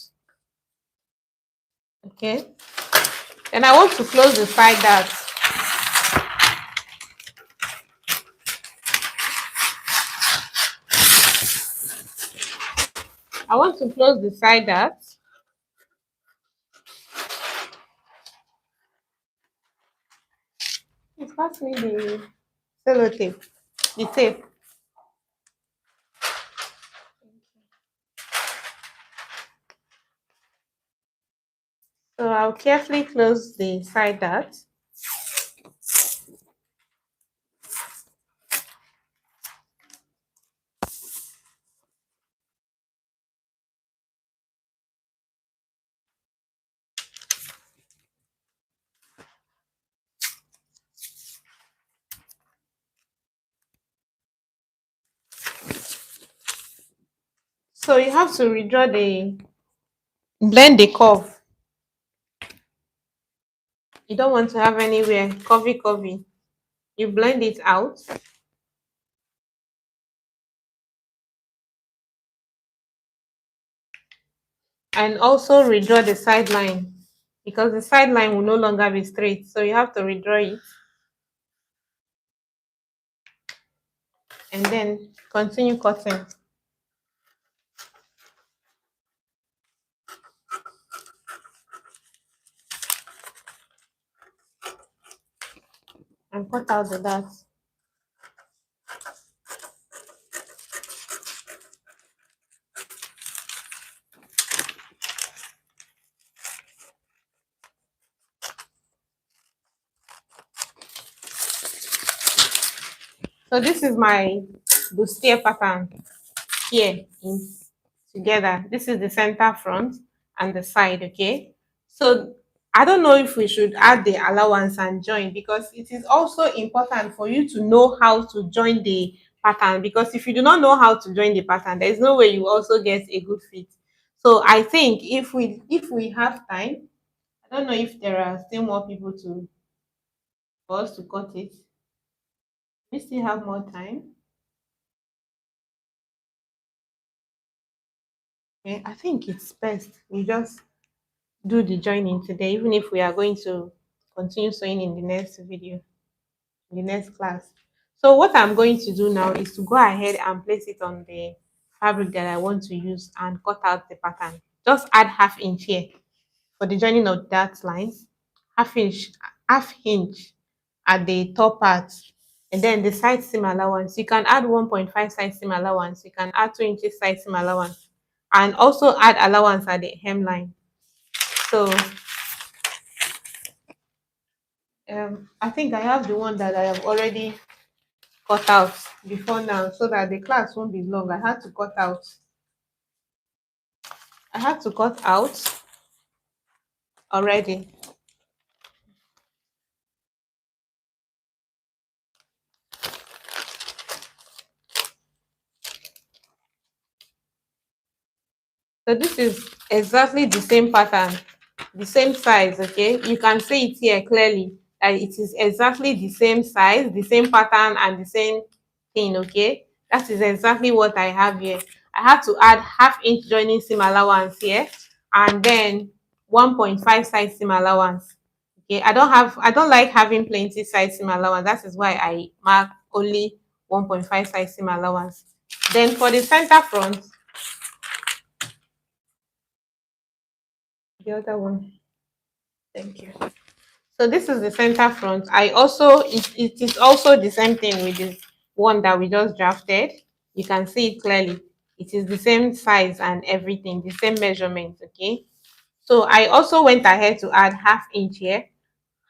okay? Then I want to close the side dart. I want to close the side dart. Please pass me the sellotape, the tape. So I'll carefully close the side dart. So you have to redraw blend the curve. You don't want to have anywhere curvy. You blend it out. And also redraw the side line, because the side line will no longer be straight. So you have to redraw it. And then continue cutting. And cut out the dots. So this is my bustier pattern here in together. This is the center, front, and the side, okay? So I don't know if we should add the allowance and join, because it is also important for you to know how to join the pattern, because if you do not know how to join the pattern, there is no way you also get a good fit. So I think if we have time, I don't know if there are still more people to for us to cut it. We still have more time. Okay, I think it's best we just do the joining today, even if we are going to continue sewing in the next video, in the next class. So what I'm going to do now is to go ahead and place it on the fabric that I want to use and cut out the pattern. Just add ½ inch here for the joining of that line, ½ inch at the top part, and then the side seam allowance. You can add 1.5 side seam allowance, you can add 2 inches side seam allowance, and also add allowance at the hemline. So I think I have the one that I have already cut out before now so that the class won't be long. I had to cut out. I had to cut out already. So this is exactly the same pattern, the same size, okay? You can see it here clearly that it is exactly the same size, the same pattern, and the same thing, okay? That is exactly what I have here. I have to add half-inch joining seam allowance here, and then 1.5 size seam allowance. Okay, I don't like having plenty size seam allowance. That is why I mark only 1.5 size seam allowance. Then for the center front, the other one. Thank you. So this is the center front. It is also the same thing with the one that we just drafted. You can see it clearly. It is the same size and everything, the same measurement, okay? So I also went ahead to add half-inch here,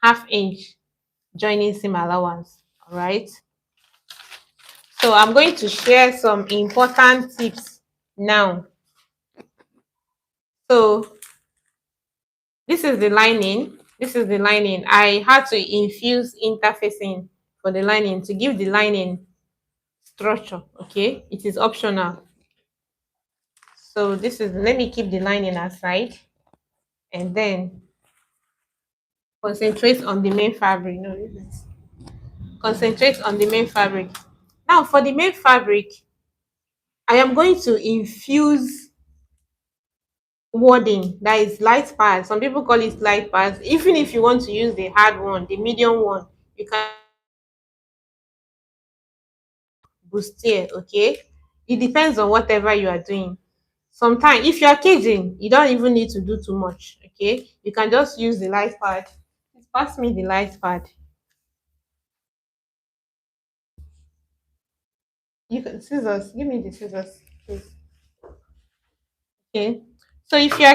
half-inch joining seam allowance, all right? So I'm going to share some important tips now. So this is the lining. This is the lining. I had to infuse interfacing for the lining to give the lining structure, okay? It is optional. So this is, let me keep the lining aside and then concentrate on the main fabric. No, this is, concentrate on the main fabric. Now for the main fabric, I am going to infuse wording that is light pads. Some people call it light pads. Even if you want to use the hard one, the medium one, you can bustier, okay? It depends on whatever you are doing. Sometimes if you are caging, you don't even need to do too much, okay? You can just use the light pad. Please pass me the light pad. You can scissors, give me the scissors, please. Okay. So if you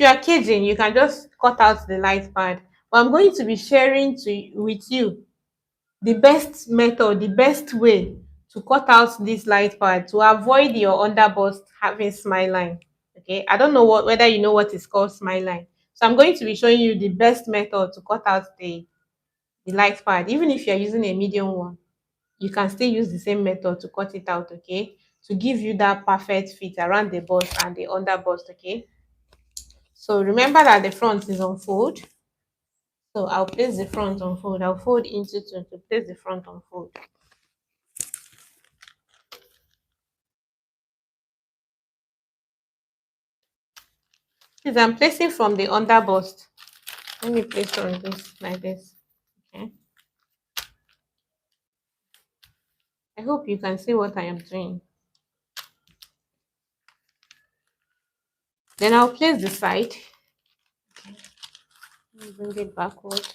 are caging, you can just cut out the light pad. But I'm going to be sharing with you the best method, the best way to cut out this light part to avoid your underbust having smile line. Okay, I don't know whether you know what is called smile line. So I'm going to be showing you the best method to cut out the light part. Even if you're using a medium one, you can still use the same method to cut it out, okay? To give you that perfect fit around the bust and the underbust, okay? So remember that the front is on fold. So I'll place the front on fold. I'll fold into two to place the front on fold. Please, I'm placing from the under bust. Let me place on this like this. Okay. I hope you can see what I am doing. Then I'll place the side. Okay. Let me bring it backward.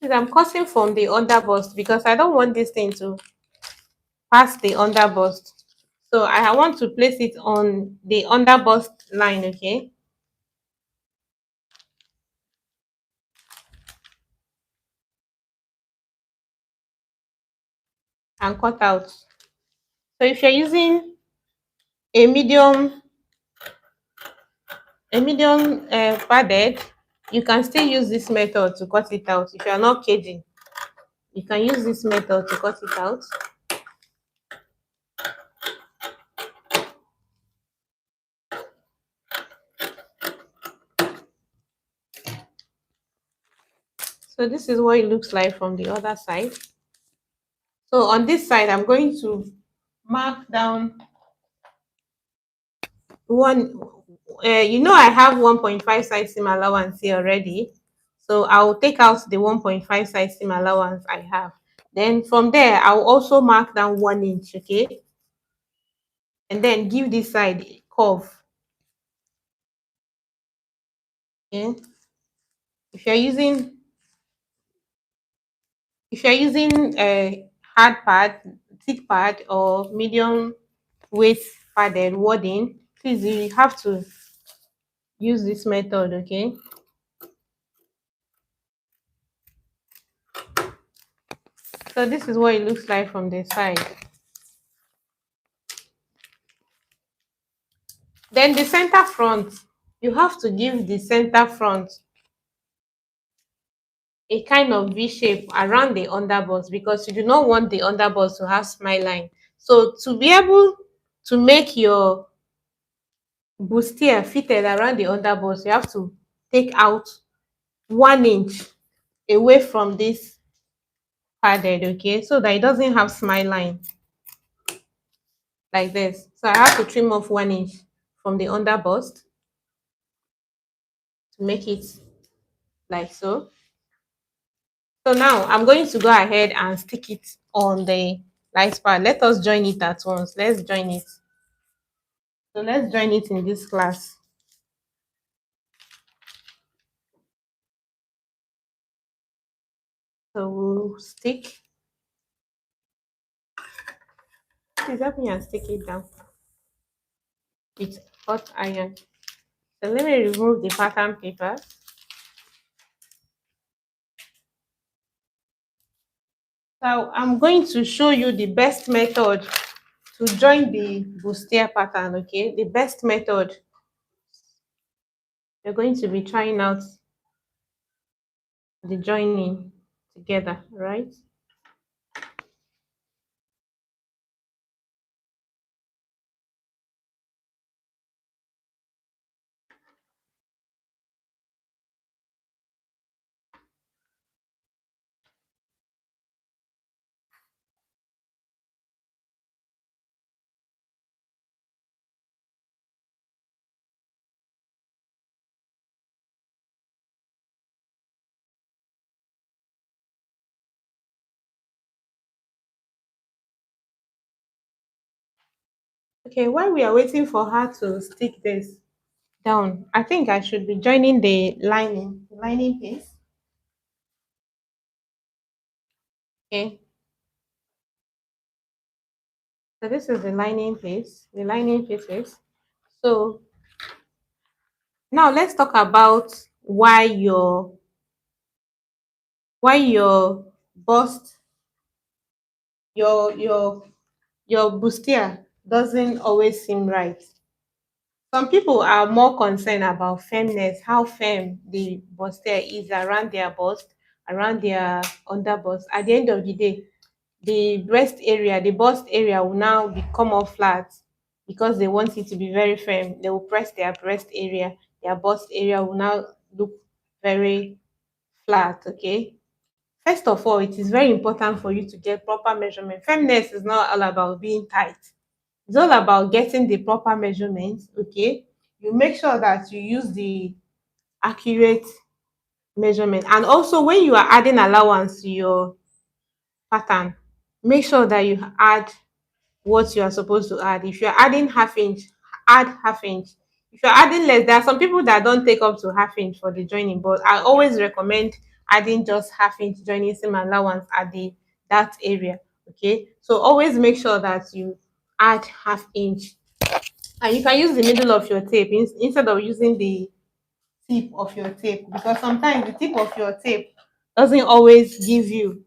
Please, I'm cutting from the under bust because I don't want this thing to pass the under bust. So I want to place it on the under bust line, okay? And cut out. So if you're using a medium padded, you can still use this method to cut it out. If you're not caging, you can use this method to cut it out. So this is what it looks like from the other side. So on this side, I'm going to mark down one. I have 1.5 side seam allowance here already. So I'll take out the 1.5 side seam allowance I have. Then from there, I'll also mark down 1 inch, okay? And then give this side a curve. Okay. If you're using a hard pad, thick pad, or medium weight padded wadding, please you have to use this method, okay? So this is what it looks like from the side. Then the center front, you have to give the center front a kind of V shape around the underbust because you do not want the underbust to have smile line. So to be able to make your bustier fitted around the underbust, you have to take out 1 inch away from this padded, okay, so that it doesn't have smile line like this. So I have to trim off 1 inch from the underbust to make it like so. So now I'm going to go ahead and stick it on the light pad. Let us join it at once. Let's join it. So let's join it in this class. So we'll stick. Please help me and stick it down with hot iron. So let me remove the pattern paper. So I'm going to show you the best method to join the bustier pattern, okay? The best method. You're going to be trying out the joining together, right? Okay, while we are waiting for her to stick this down, I think I should be joining the lining piece. Okay, so this is the lining pieces. So now let's talk about why your bust your bustier doesn't always seem right. Some people are more concerned about firmness, how firm the bustier is around their bust, around their under bust. At the end of the day, the bust area will now become all flat because they want it to be very firm. They will press their breast area, their bust area will now look very flat, okay? First of all, it is very important for you to get proper measurement. Firmness is not all about being tight. It's all about getting the proper measurements, okay? You make sure that you use the accurate measurement. And also when you are adding allowance to your pattern, make sure that you add what you are supposed to add. If you're adding half inch, add half inch. If you're adding less, there are some people that don't take up to half inch for the joining, but I always recommend adding just half inch joining seam allowance at that area. Okay, so always make sure that you add half inch, and you can use the middle of your tape instead of using the tip of your tape, because sometimes the tip of your tape doesn't always give you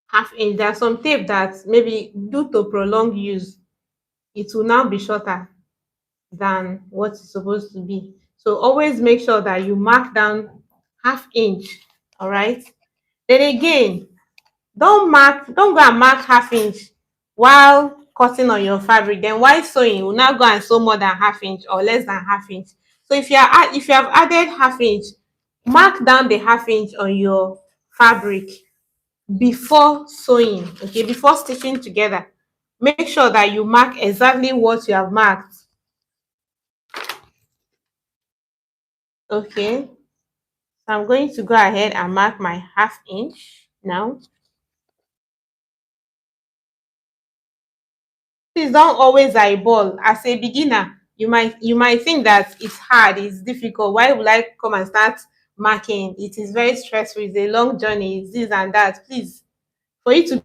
half inch. There's some tape that maybe due to prolonged use, it will now be shorter than what it's supposed to be. So always make sure that you mark down half inch. All right. Then again, don't go and mark half inch while cutting on your fabric. Then while sewing, you will now go and sew more than half inch or less than half inch. So if you have added half inch, mark down the half inch on your fabric before sewing, okay, before stitching together. Make sure that you mark exactly what you have marked. Okay, so I'm going to go ahead and mark my 1/2 inch now. Please don't always eyeball. As a beginner, you might think that it's hard, it's difficult. Why would I come and start marking? It is very stressful, it's a long journey, it's this and that. Please, for you to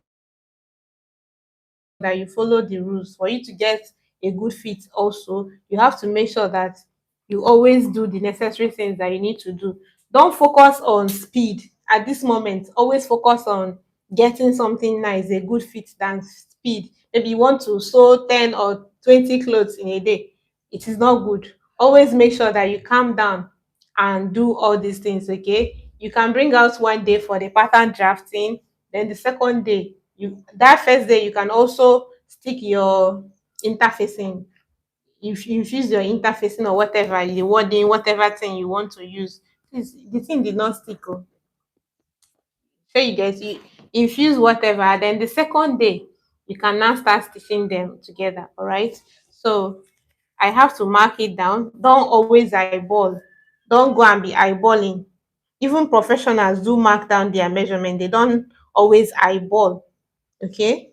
that you follow the rules, for you to get a good fit also, you have to make sure that you always do the necessary things that you need to do. Don't focus on speed at this moment. Always focus on getting something nice, a good fit, than speed. Maybe you want to sew 10 or 20 clothes in a day. It is not good. Always make sure that you calm down and do all these things, okay? You can bring out one day for the pattern drafting, then the second day, that first day you can also stick your interfacing. If you use your interfacing or whatever, the wording, whatever thing you want to use. Please, the thing did not stick. Oh. So you get you infuse whatever, then the second day you can now start stitching them together. All right. So I have to mark it down. Don't always eyeball. Don't go and be eyeballing. Even professionals do mark down their measurement. They don't always eyeball. Okay.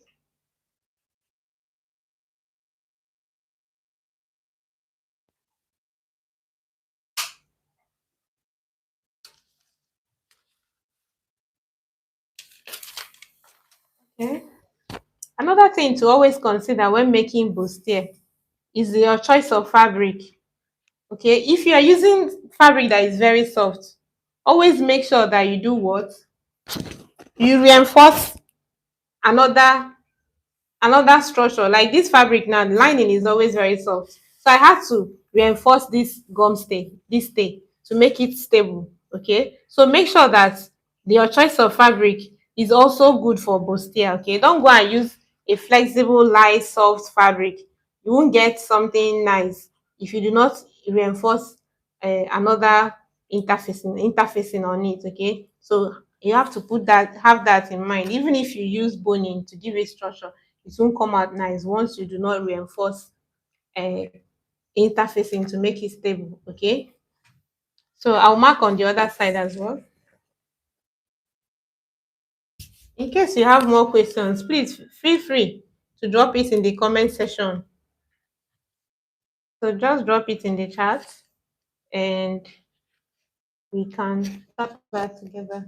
Okay. Another thing to always consider when making bustier is your choice of fabric. Okay, if you are using fabric that is very soft, always make sure that you do what? You reinforce another another structure. Like this fabric now, the lining is always very soft, so I had to reinforce this gum stay, this stay, to make it stable. Okay, so make sure that your choice of fabric is also good for bustier. Okay, don't go and use a flexible, light, soft fabric. You won't get something nice if you do not reinforce another interfacing on it. Okay, so you have to have that in mind. Even if you use boning to give it structure, it won't come out nice once you do not reinforce uh, interfacing to make it stable. Okay, so I'll mark on the other side as well. In case you have more questions, please feel free to drop it in the comment section. So just drop it in the chat and we can start that together.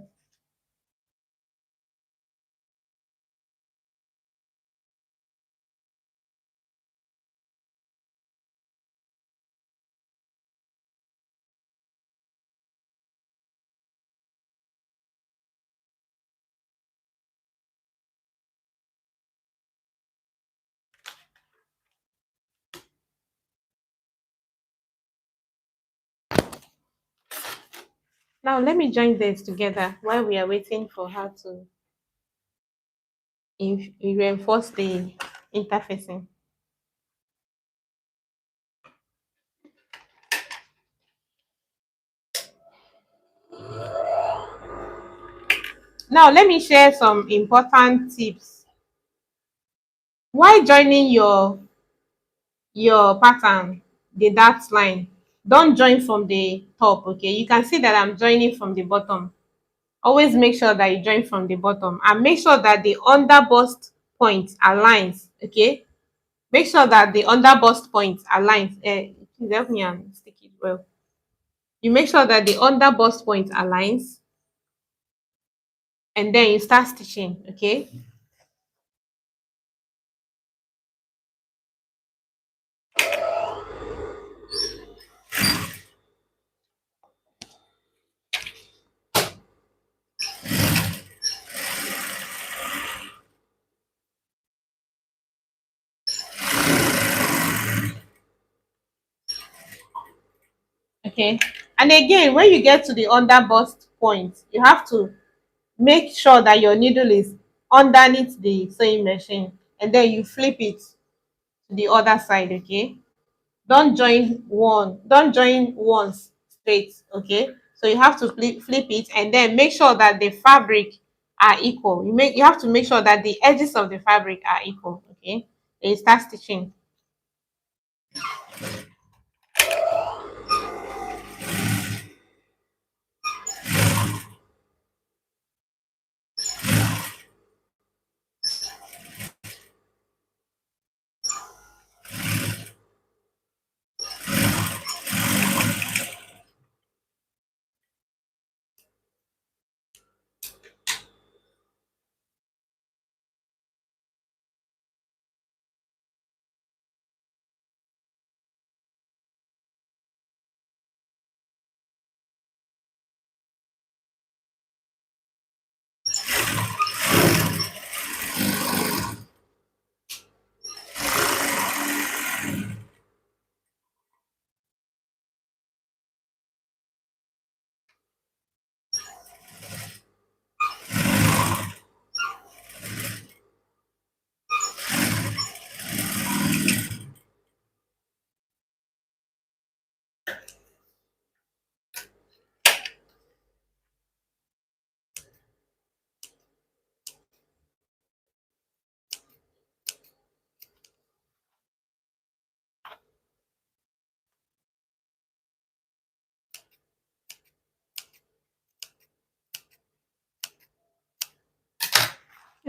Now let me join this together while we are waiting for her to reinforce the interfacing. Now let me share some important tips. While joining your pattern, the dart line, don't join from the top. Okay, you can see that I'm joining from the bottom. Always make sure that you join from the bottom and make sure that the under bust point aligns. Okay, make sure that the under bust point aligns. Please help me and stick it well. You make sure that the under bust point aligns and then you start stitching. Okay, okay, and again, when you get to the under bust point, you have to make sure that your needle is underneath the sewing machine and then you flip it to the other side. Okay, don't join once straight. Okay, So you have to flip it, and then make sure that the fabric are equal. You have to make sure that the edges of the fabric are equal. Okay, then you start stitching.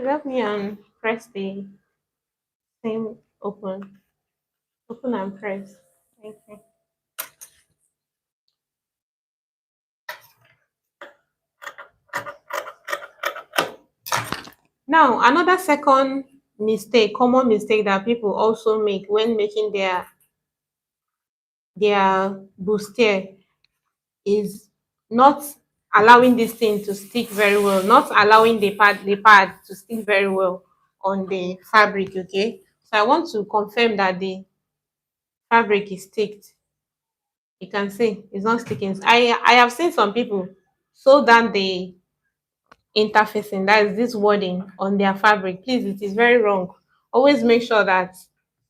Help me and press the same open and press. Thank you. Now, another second common mistake that people also make when making their bustier is not allowing this thing to stick very well, not allowing the pad to stick very well on the fabric. Okay, so I want to confirm that the fabric is sticked. You can see it's not sticking. I have seen some people sew down the interfacing, that is this wording, on their fabric. Please, it is very wrong. Always make sure that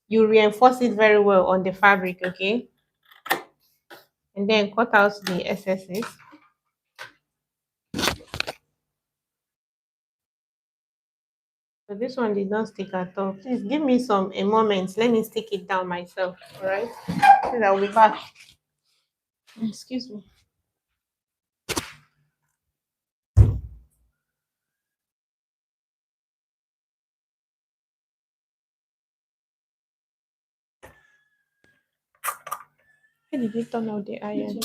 you reinforce it very well on the fabric. Okay, and then cut out the excesses. So this one did not stick at all. Please give me a moment. Let me stick it down myself. All right. Please, I'll be back. Excuse me. How did you turn out the iron?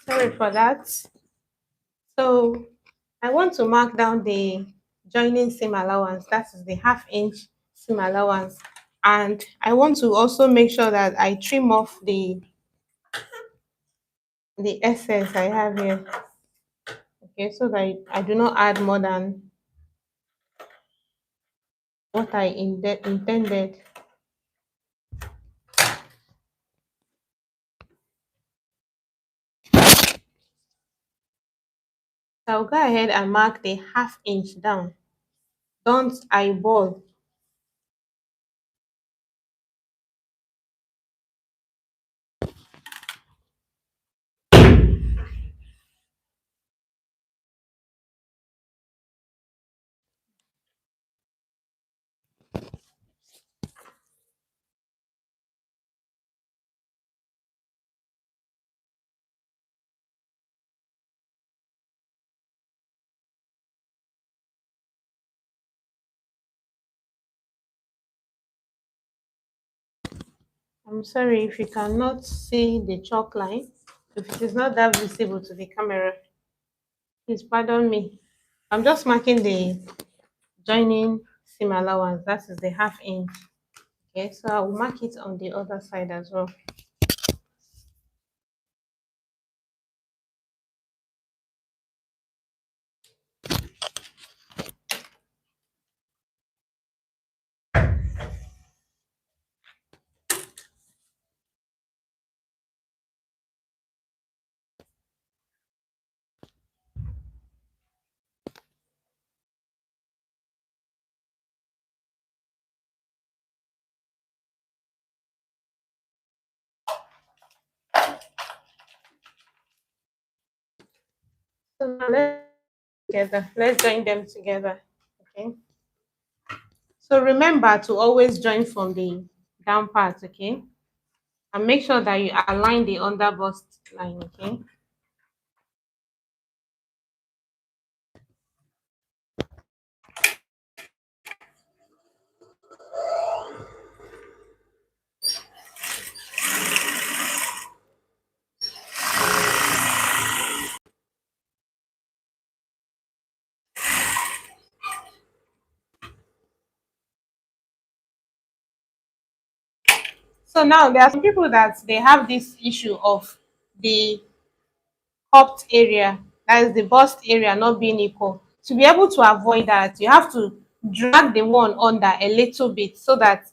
Sorry for that. So I want to mark down the joining seam allowance. That is the 1/2 inch seam allowance And I want to also make sure that I trim off the excess I have here. Okay, so that I do not add more than what I intended. So I'll go ahead and mark the ½ inch down. Don't eyeball. I'm sorry if you cannot see the chalk line. If it is not that visible to the camera, please pardon me. I'm just marking the joining seam allowance. That is the ½ inch. Okay, so I will mark it on the other side as well. So now let's join them together. Okay. So remember to always join from the down part, okay? And make sure that you align the under bust line, okay? So now there are some people that they have this issue of the cupped area, that is the bust area not being equal. To be able to avoid that, you have to drag the one under a little bit so that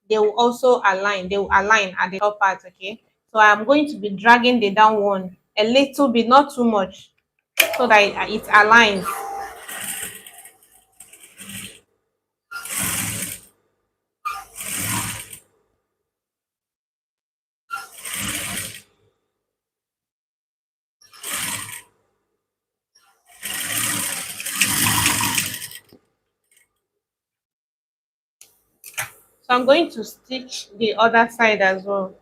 they will also align. They will align at the top part, okay? So I'm going to be dragging the down one a little bit, not too much, so that it aligns. So I'm going to stitch the other side as well.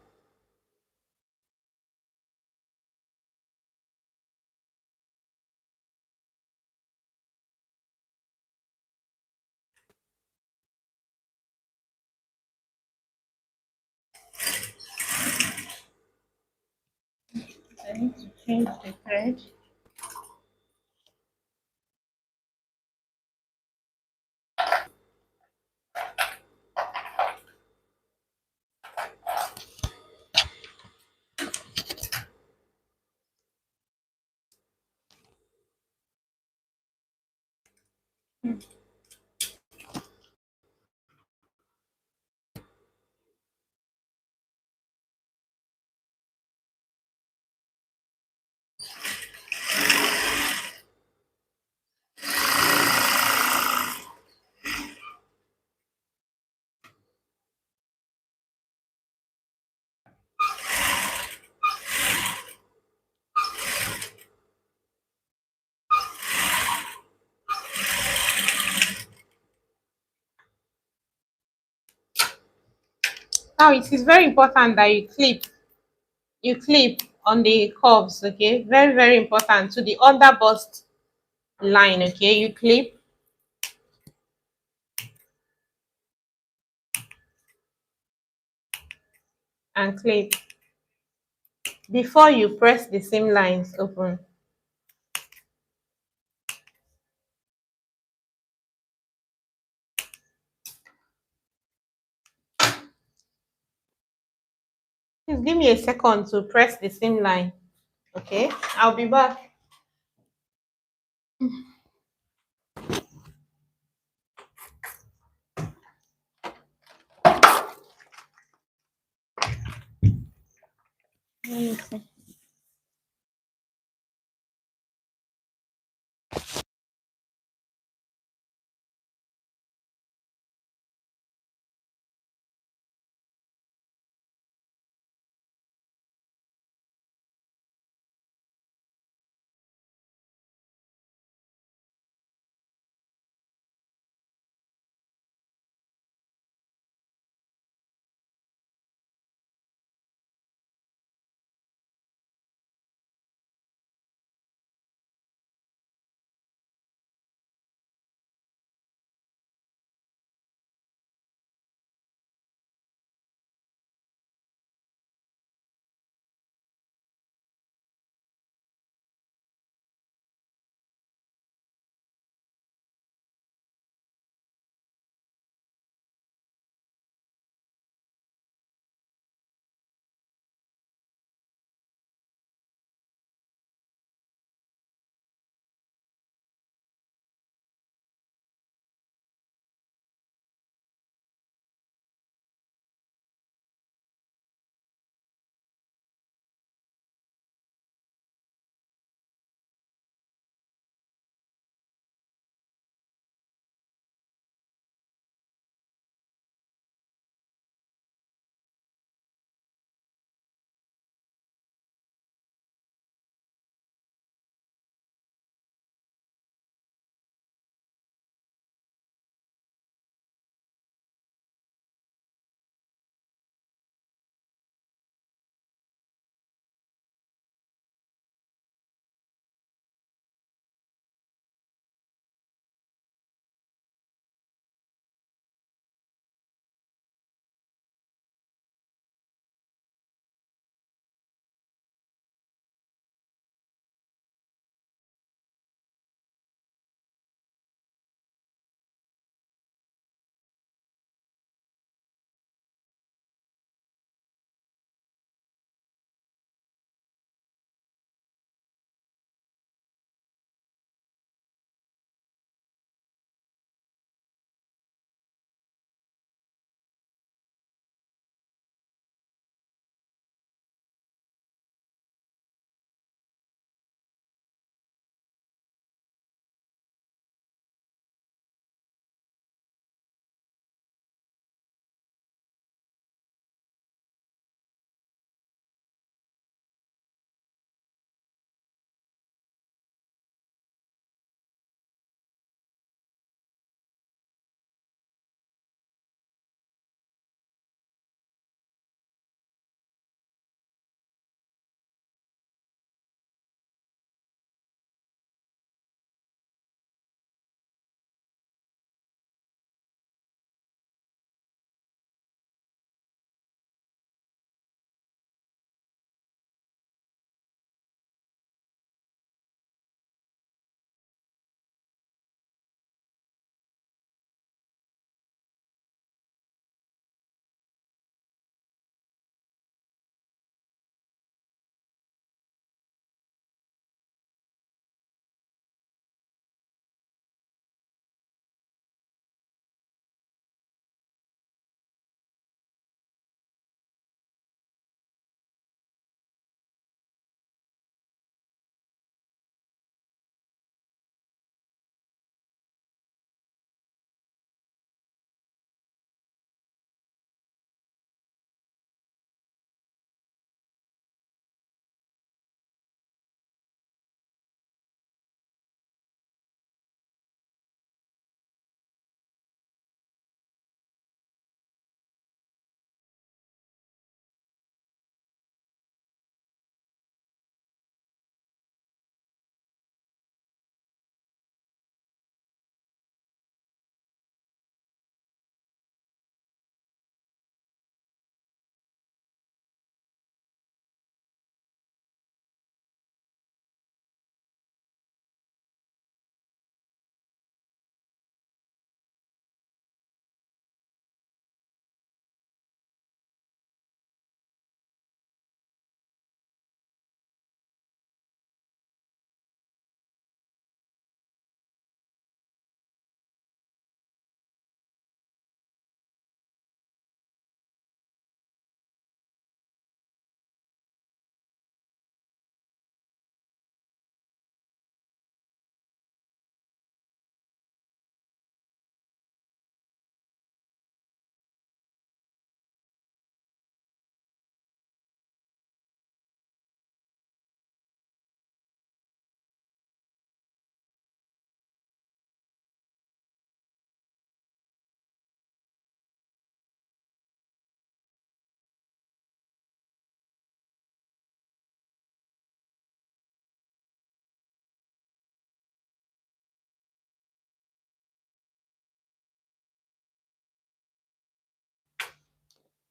I need to change the thread. Now it is very important that you clip on the curves, okay? Very, very important to the under bust line, okay? You clip and clip before you press the seam lines open. Please give me a second to press the seam line. Okay, I'll be back. Let me see.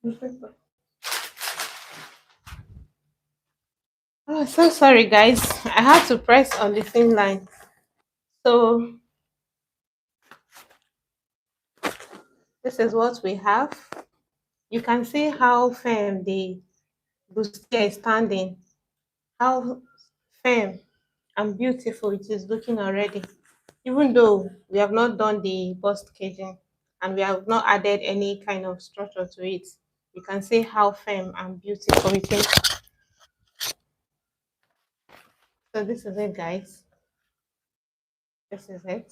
Oh, so sorry, guys. I had to press on the same line. So this is what we have. You can see how firm the bustier is standing, how firm and beautiful it is looking already. Even though we have not done the bust caging and we have not added any kind of structure to it, you can see how firm and beautiful it is. So this is it, guys. This is it.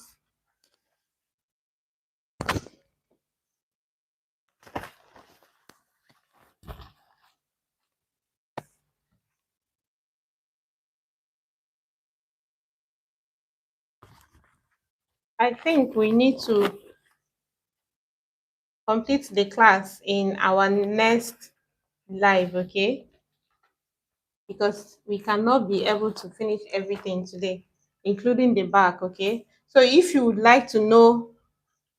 I think we need to complete the class in our next live, okay? Because we cannot be able to finish everything today, including the back, okay? So if you would like to know,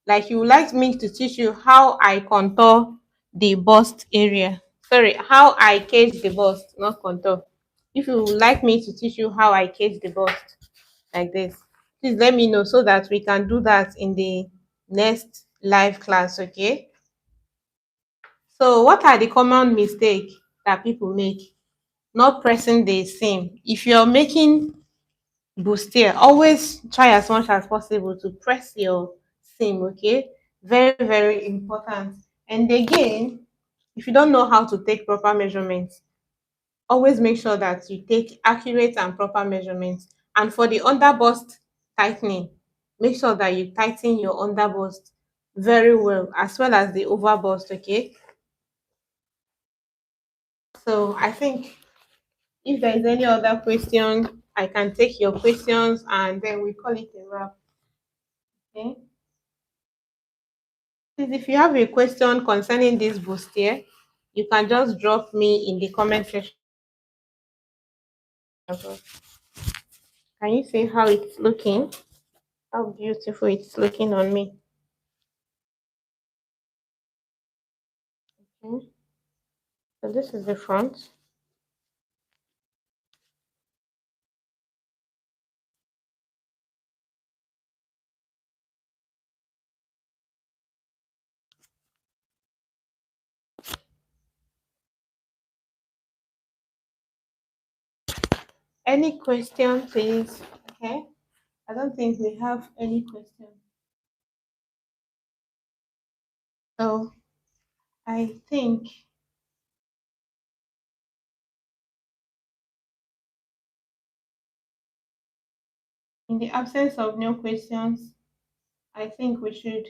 like you would like me to teach you how I contour the bust area. Sorry, how I cage the bust, not contour. If you would like me to teach you how I cage the bust like this, please let me know so that we can do that in the next live class, okay? So what are the common mistakes that people make? Not pressing the seam. If you're making bustier, always try as much as possible to press your seam, okay? Very, very important. And again, if you don't know how to take proper measurements, always make sure that you take accurate and proper measurements. And for the underbust tightening, make sure that you tighten your underbust very well as the overbust, okay? So I think if there is any other question, I can take your questions and then we call it a wrap. Okay. Please, if you have a question concerning this bustier, you can just drop me in the comment section. Can you see how it's looking? How beautiful it's looking on me. Okay. So this is the front. Any question, please? Okay. I don't think we have any question. So I think in the absence of no questions, I think we should.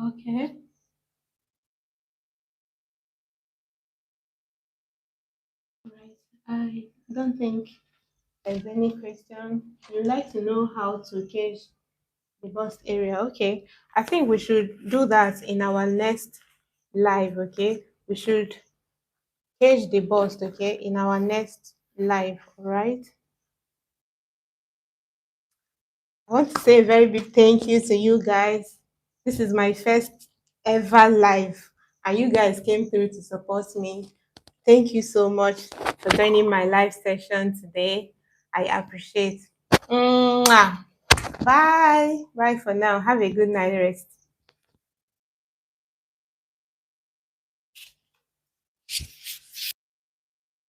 Okay. Right. I don't think there's any question. You'd like to know how to cage the bust area. Okay. I think we should do that in our next live. Okay. We should cage the bust. Okay. In our next live. All right. I want to say a very big thank you to you guys. This is my first ever live, and you guys came through to support me. Thank you so much for joining my live session today. I appreciate. Mwah. Bye. Bye for now. Have a good night rest.